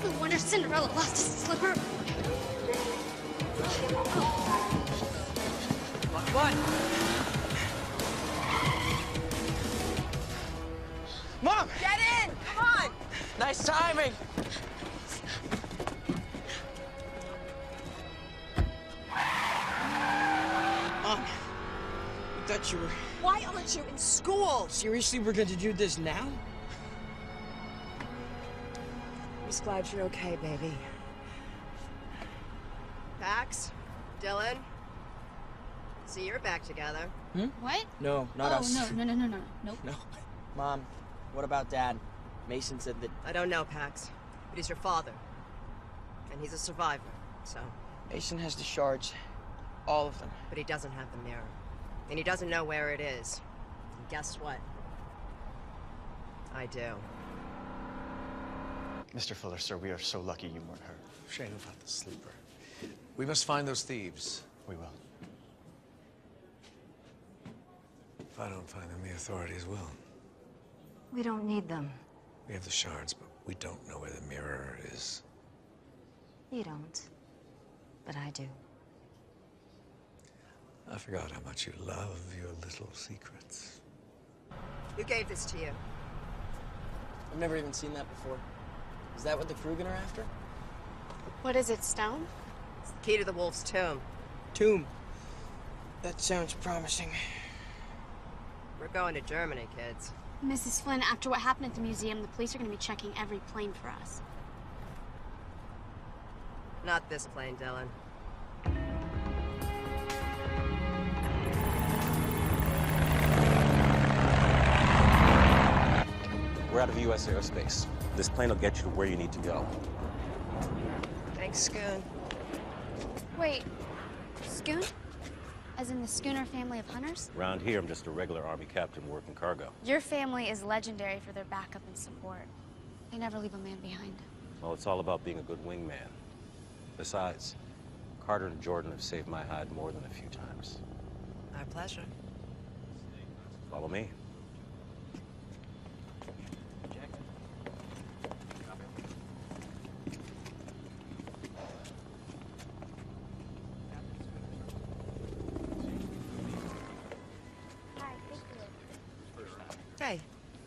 The Wonder Cinderella lost his slipper. Come on. Mom! Get in! Come on! Nice timing! Mom, I thought you were... Why aren't you in school? Seriously, we're going to do this now? I'm just glad you're okay, baby. Pax? Dylan? See, you're back together. What? No, not us. Oh, no, no, no, no, no. Nope. No. Mom, what about Dad? Mason said that... I don't know, Pax, but he's your father. And he's a survivor, so... Mason has the shards. All of them. But he doesn't have the mirror. And he doesn't know where it is. And guess what? I do. Mr. Fuller, sir, we are so lucky you weren't hurt. Shame about the sleeper. We must find those thieves. We will. If I don't find them, the authorities will. We don't need them. We have the shards, but we don't know where the mirror is. You don't. But I do. I forgot how much you love your little secrets. Who gave this to you? I've never even seen that before. Is that what the Krugen are after? What is it, stone? It's the key to the wolf's tomb. Tomb. That sounds promising. We're going to Germany, kids. Mrs. Flynn, after what happened at the museum, the police are going to be checking every plane for us. Not this plane, Dylan. We're out of U.S. airspace. This plane will get you to where you need to go. Thanks, Scoon. Wait, Scoon? As in the Schooner family of hunters? Around here, I'm just a regular Army captain working cargo. Your family is legendary for their backup and support. They never leave a man behind. Well, it's all about being a good wingman. Besides, Carter and Jordan have saved my hide more than a few times. Our pleasure. Follow me. Hey,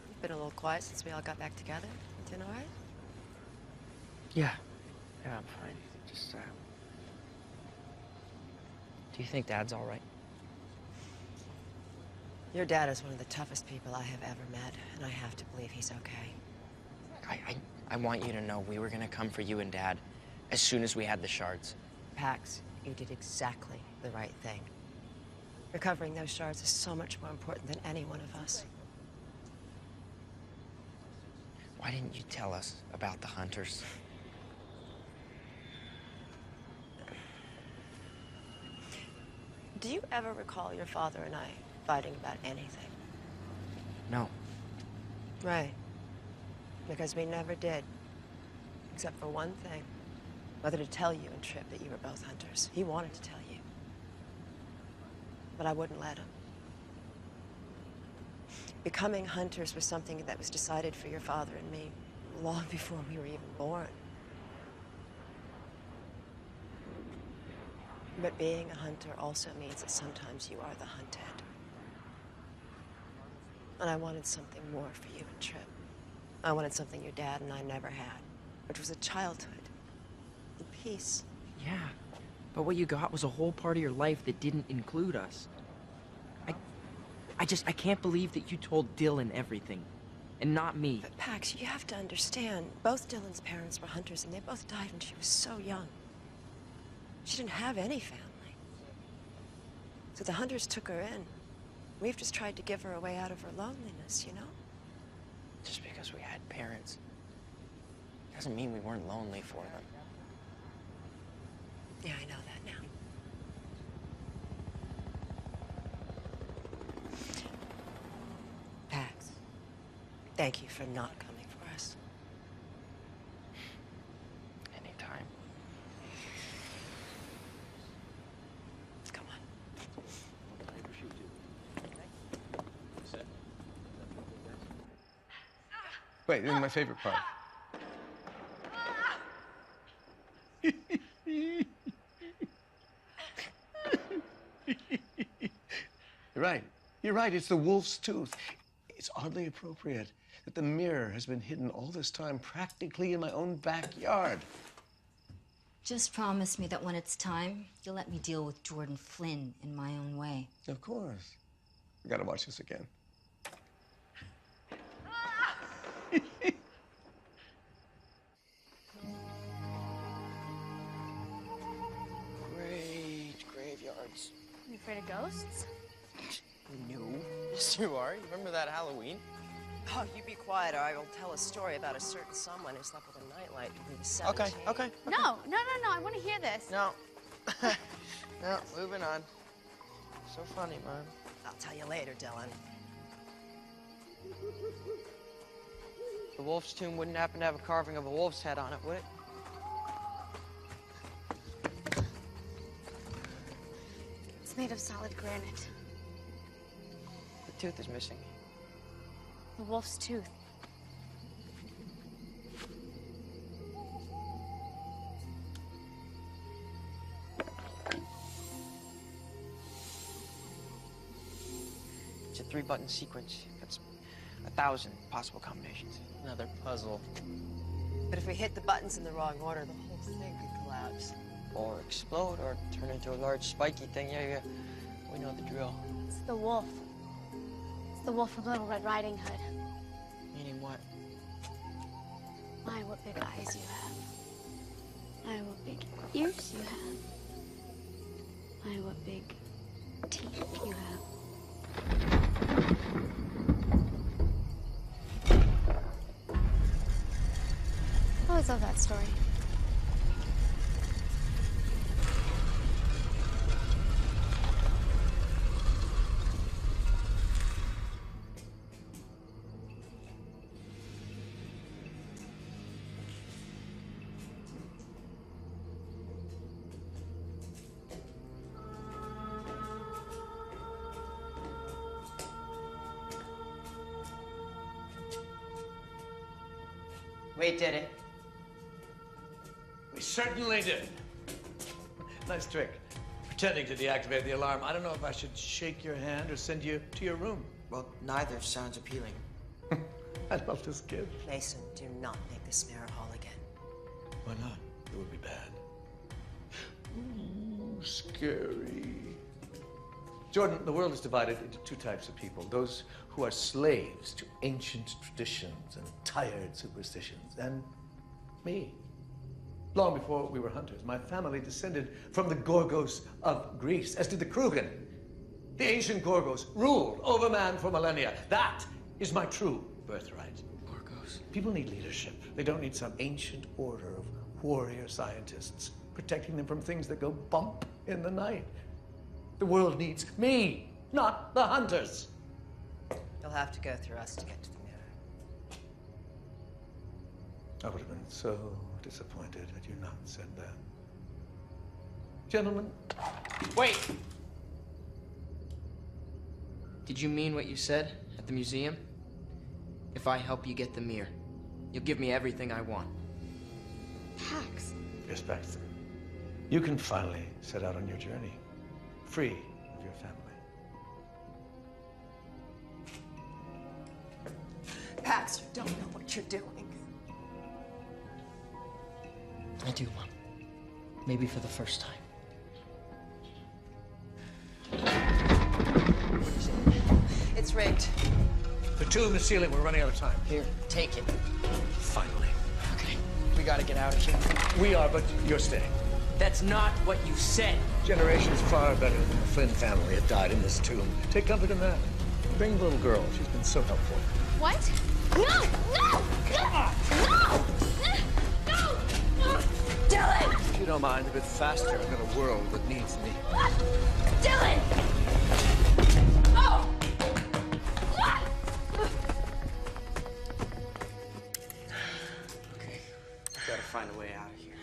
you've been a little quiet since we all got back together. You doing all right? Yeah. Yeah, I'm fine. Just, do you think Dad's all right? Your dad is one of the toughest people I have ever met, and I have to believe he's okay. I want you to know we were gonna come for you and Dad as soon as we had the shards. Pax, you did exactly the right thing. Recovering those shards is so much more important than any one of us. Why didn't you tell us about the hunters? Do you ever recall your father and I fighting about anything? No. Right. Because we never did. Except for one thing. Whether to tell you and Tripp that you were both hunters. He wanted to tell you. But I wouldn't let him. Becoming hunters was something that was decided for your father and me long before we were even born. But being a hunter also means that sometimes you are the hunted. And I wanted something more for you and Tripp. I wanted something your dad and I never had, which was a childhood, and peace. Yeah, but what you got was a whole part of your life that didn't include us. I can't believe that you told Dylan everything, and not me. But Pax, you have to understand, both Dylan's parents were hunters, and they both died when she was so young. She didn't have any family. So the hunters took her in. We've just tried to give her a way out of her loneliness, you know? Just because we had parents doesn't mean we weren't lonely for them. Yeah, I know that now. Pax, thank you for not coming for us. Anytime. Come on. Wait, this is my favorite part. You're right. You're right. It's the wolf's tooth. It's oddly appropriate that the mirror has been hidden all this time practically in my own backyard. Just promise me that when it's time, you'll let me deal with Jordan Flynn in my own way. Of course. I gotta watch this again. Great graveyards. You afraid of ghosts? No. Yes, you are. You remember that Halloween? Oh, you be quiet, or I will tell a story about a certain someone who slept with a nightlight when he was 17. Okay. No. I want to hear this. No. No, moving on. So funny, Mom. I'll tell you later, Dylan. The wolf's tomb wouldn't happen to have a carving of a wolf's head on it, would it? It's made of solid granite. The tooth is missing. The wolf's tooth. It's a 3-button sequence. That's 1,000 possible combinations. Another puzzle. But if we hit the buttons in the wrong order, the whole thing could collapse. Or explode, or turn into a large spiky thing. Yeah. We know the drill. It's the wolf. It's the wolf from Little Red Riding Hood. My, what big eyes you have. My, what big ears you have. My, what big teeth you have. I always love that story. We did it. We certainly did. Nice trick. Pretending to deactivate the alarm. I don't know if I should shake your hand or send you to your room. Well, neither sounds appealing. I love this kid. Mason, do not make this mirror hall again. Why not? It would be bad. Ooh, scary. Jordan, the world is divided into two types of people. Those who are slaves to ancient traditions and tired superstitions. And me. Long before we were hunters, my family descended from the Gorgos of Greece, as did the Krugen. The ancient Gorgos ruled over man for millennia. That is my true birthright. Gorgos. People need leadership. They don't need some ancient order of warrior scientists protecting them from things that go bump in the night. The world needs me, not the hunters. You'll have to go through us to get to the mirror. I would have been so disappointed had you not said that. Gentlemen. Wait! Did you mean what you said at the museum? If I help you get the mirror, you'll give me everything I want. Pax. Yes, Baxter. You can finally set out on your journey, free of your family. Pax, you don't know what you're doing. I do, Mom. Maybe for the first time. It's rigged. The two in the ceiling, we're running out of time. Here, take it. Finally. Okay, we gotta get out of here. We are, but you're staying. That's not what you said. Generations far better than the Flynn family have died in this tomb. Take comfort in that. Bring the little girl. She's been so helpful. What? No! No! No! No! No! Dylan! If you don't mind, a bit faster. I've got a world that needs me. Dylan! Oh! Okay, we gotta find a way out of here.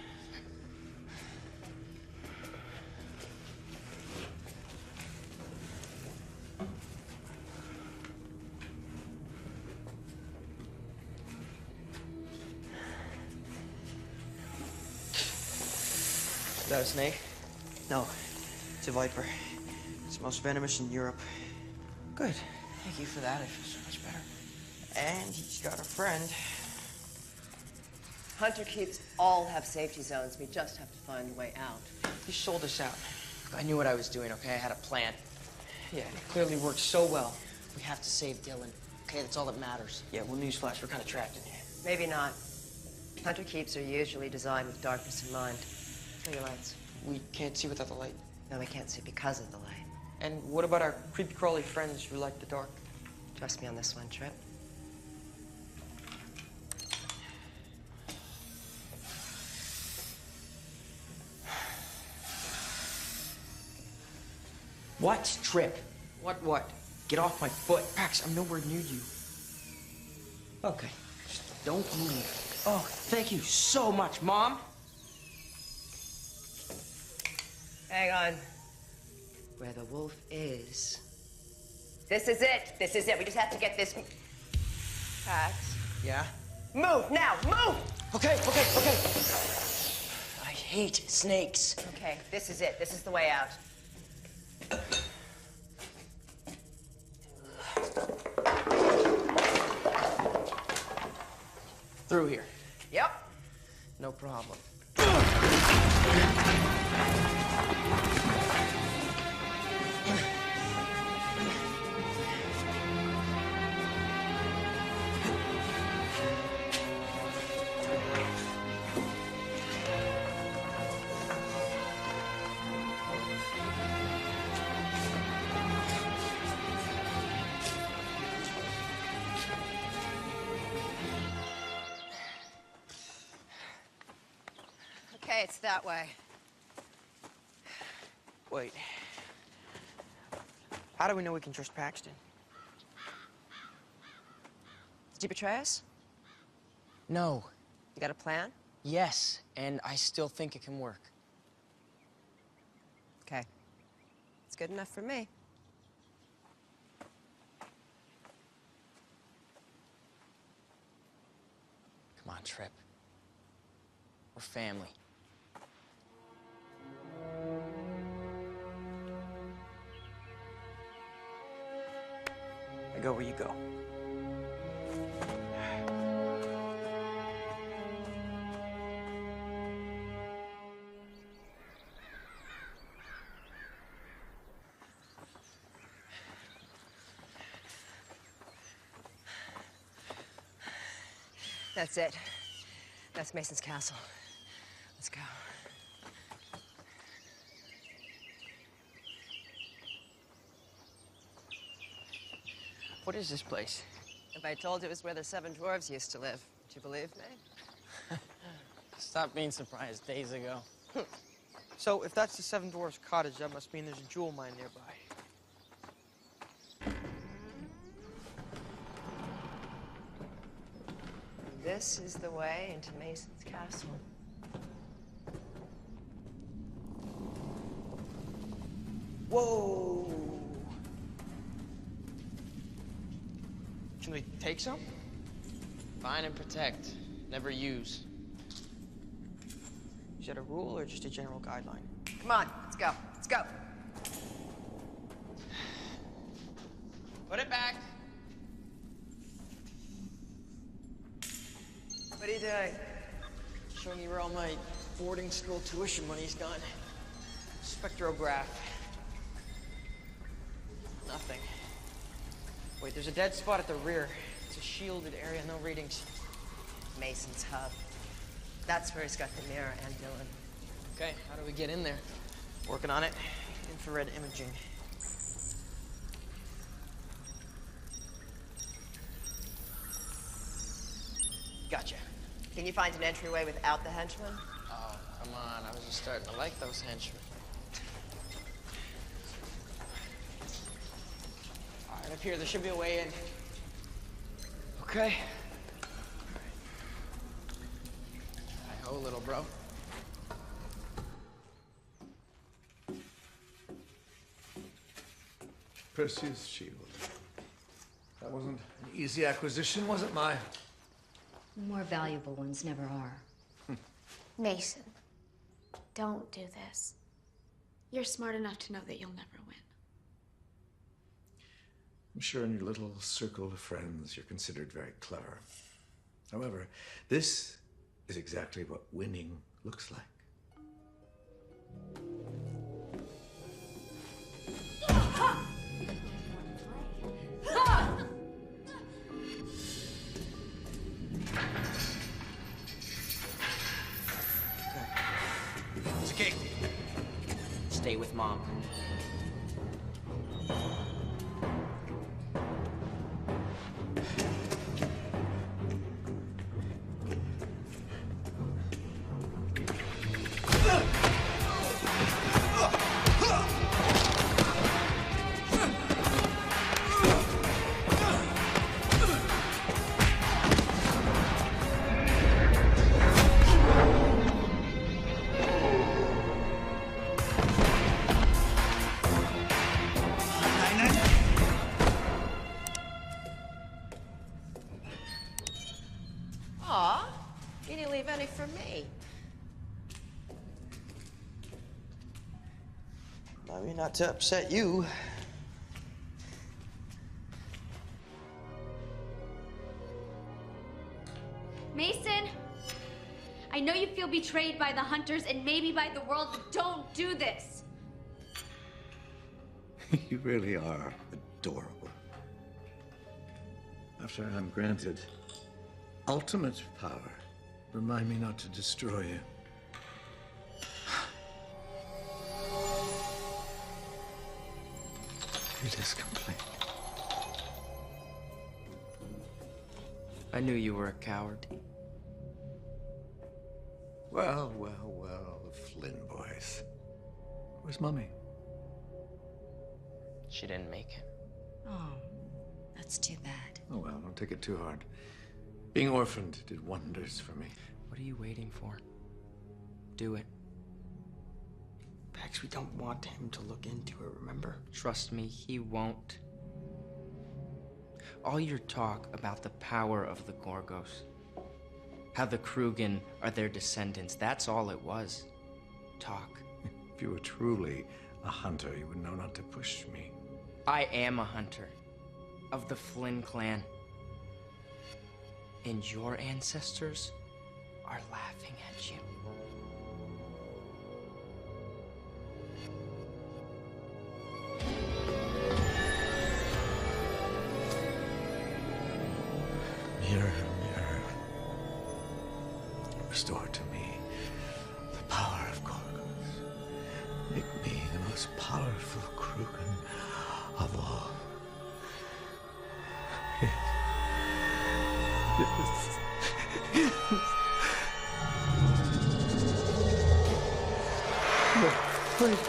Is that a snake? No, it's a viper. It's the most venomous in Europe. Good. Thank you for that. I feel so much better. And he's got a friend. Hunter keeps all have safety zones. We just have to find a way out. He sold us out. I knew what I was doing, okay? I had a plan. Yeah, and it clearly worked so well. We have to save Dylan. Okay, that's all that matters. Yeah, well, newsflash, we're kind of trapped in here. Maybe not. Hunter keeps are usually designed with darkness in mind. Show your lights. We can't see without the light. No, we can't see because of the light. And what about our creepy crawly friends who like the dark? Trust me on this one, Trip. What? Trip. What? Get off my foot. Pax, I'm nowhere near you. Okay. Just don't move. Oh, thank you so much, Mom. Hang on. Where the wolf is. This is it. This is it. We just have to get this. Pax. Yeah? Move now. Move. Okay. I hate snakes. Okay, this is it. This is the way out. Through here. Yep. No problem. Okay, it's that way. Wait. How do we know we can trust Paxton? Did you betray us? No. You got a plan? Yes, and I still think it can work. Okay. It's good enough for me. Come on, Trip. We're family. I go where you go. That's it. That's Mason's castle. Let's go. What is this place? If I told you it was where the 7 dwarves used to live, would you believe me? Stopped being surprised days ago. So, if that's the 7 Dwarfs' cottage, that must mean there's a jewel mine nearby. This is the way into Mason's castle. Whoa! Can we take some? Find and protect. Never use. Is that a rule or just a general guideline? Come on, let's go. Let's go. Put it back. What are you doing? Showing you where all my boarding school tuition money's gone. Spectrograph. Nothing. Wait, there's a dead spot at the rear. It's a shielded area, no readings. Mason's hub. That's where he's got the mirror and Dylan. Okay, how do we get in there? Working on it. Infrared imaging. Gotcha. Can you find an entryway without the henchman? Oh, come on. I was just starting to like those henchmen. All right, up here, there should be a way in. Okay. Hi-ho, little bro. Perseus' shield. That wasn't an easy acquisition, was it, Mai? More valuable ones never are. Mason, don't do this. You're smart enough to know that you'll never win. I'm sure in your little circle of friends, you're considered very clever. However, this is exactly what winning looks like. It's okay. Stay with Mom. Aw, you didn't leave any for me. I mean, not to upset you. Mason! I know you feel betrayed by the hunters and maybe by the world, but don't do this! You really are adorable. After I'm granted ultimate power, remind me not to destroy you. It is complete. I knew you were a coward. Well, well, well. place. Where's Mummy? She didn't make it. Oh, that's too bad. Oh well, don't take it too hard. Being orphaned did wonders for me. What are you waiting for? Do it. Pax, we don't want him to look into it, remember? Trust me, he won't. All your talk about the power of the Gorgos, how the Krugen are their descendants, that's all it was. Talk. If you were truly a hunter, you would know not to push me. I am a hunter of the Flynn clan. And your ancestors are laughing at you. Mirror, mirror, restore to me the power of Gorgos. Make me the most powerful Krugen of all. Yes. Yes. No, please.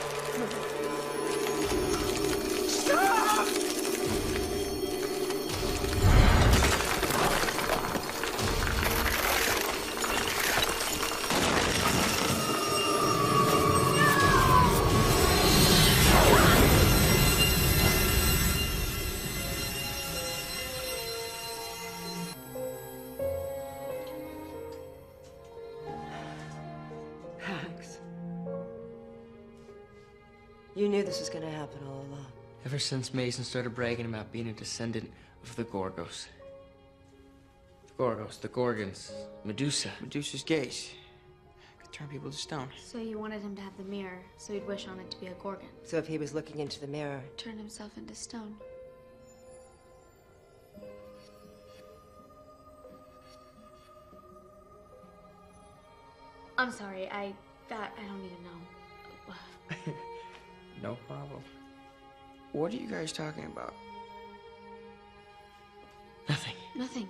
Stop! Pax. You knew this was gonna happen all along. Ever since Mason started bragging about being a descendant of the Gorgos. The Gorgos, the Gorgons, Medusa. Medusa's gaze could turn people to stone. So you wanted him to have the mirror, so he'd wish on it to be a Gorgon. So if he was looking into the mirror, Turn himself into stone. I'm sorry, I don't even know. No problem. What are you guys talking about? Nothing. Nothing.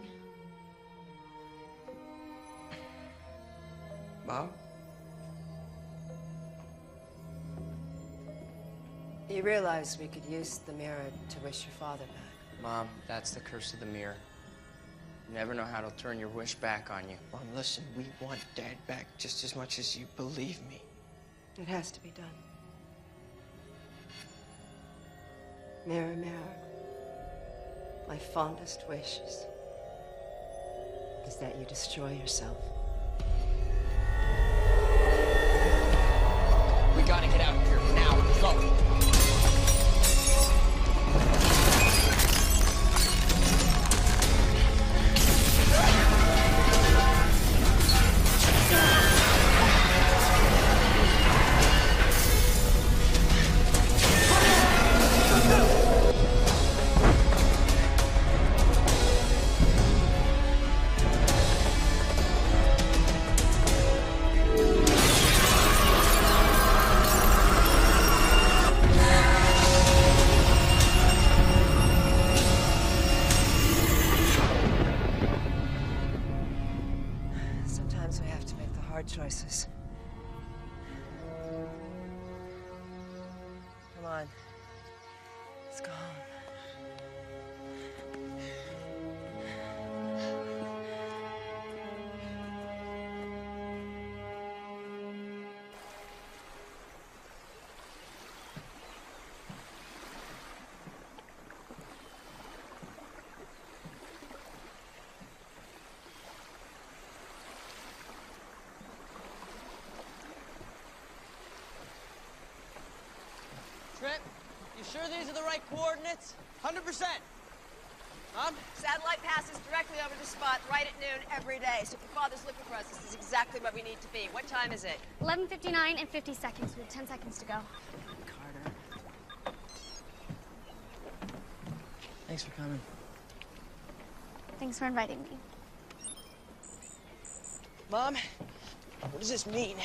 Bob? you realized we could use the mirror to wish your father back. Mom, that's the curse of the mirror. You never know how to turn your wish back on you. Mom, listen, we want Dad back just as much as you believe me. It has to be done. Mirror, mirror, my fondest wish is that you destroy yourself. We gotta get out of here now. Go. Sometimes we have to make the hard choices. Come on. Let's go home. Trent, you sure these are the right coordinates? 100%. Mom? Satellite passes directly over the spot right at noon every day. So if your father's looking for us, this is exactly where we need to be. What time is it? 11:59 and 50 seconds. We have 10 seconds to go. Thanks for coming. Thanks for inviting me. Mom, what does this mean?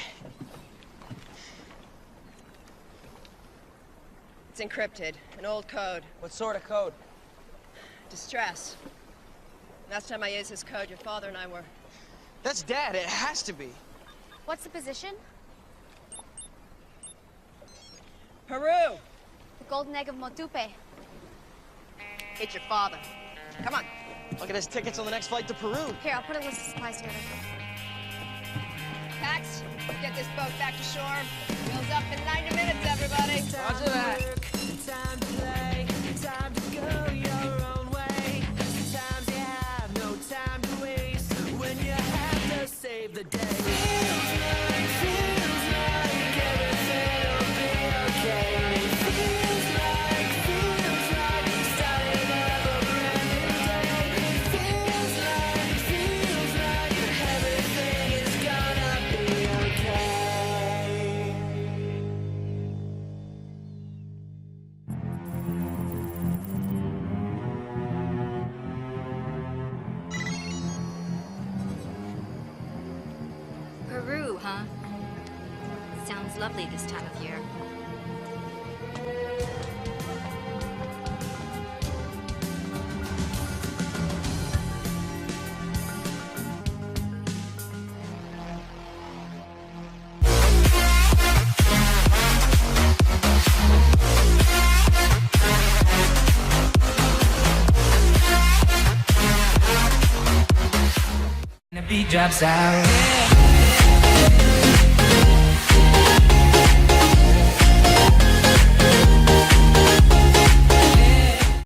It's encrypted. An old code. What sort of code? Distress. Last time I used this code, your father and I were... That's Dad. It has to be. What's the position? golden egg of Motupe. It's your father. Come on. Look at his tickets on the next flight to Peru. Here, I'll put a list of supplies together. Pax, get this boat back to shore. Wheels up in 90 minutes, everybody. Roger that. Time to play, time to go your own way. Sometimes you have no time to waste when you have to save the day. Feels like everything'll be okay. Feels like starting up a brand new day. Feels like everything is gonna be okay. Peru, huh? Sounds lovely this time of year. The beat drops out.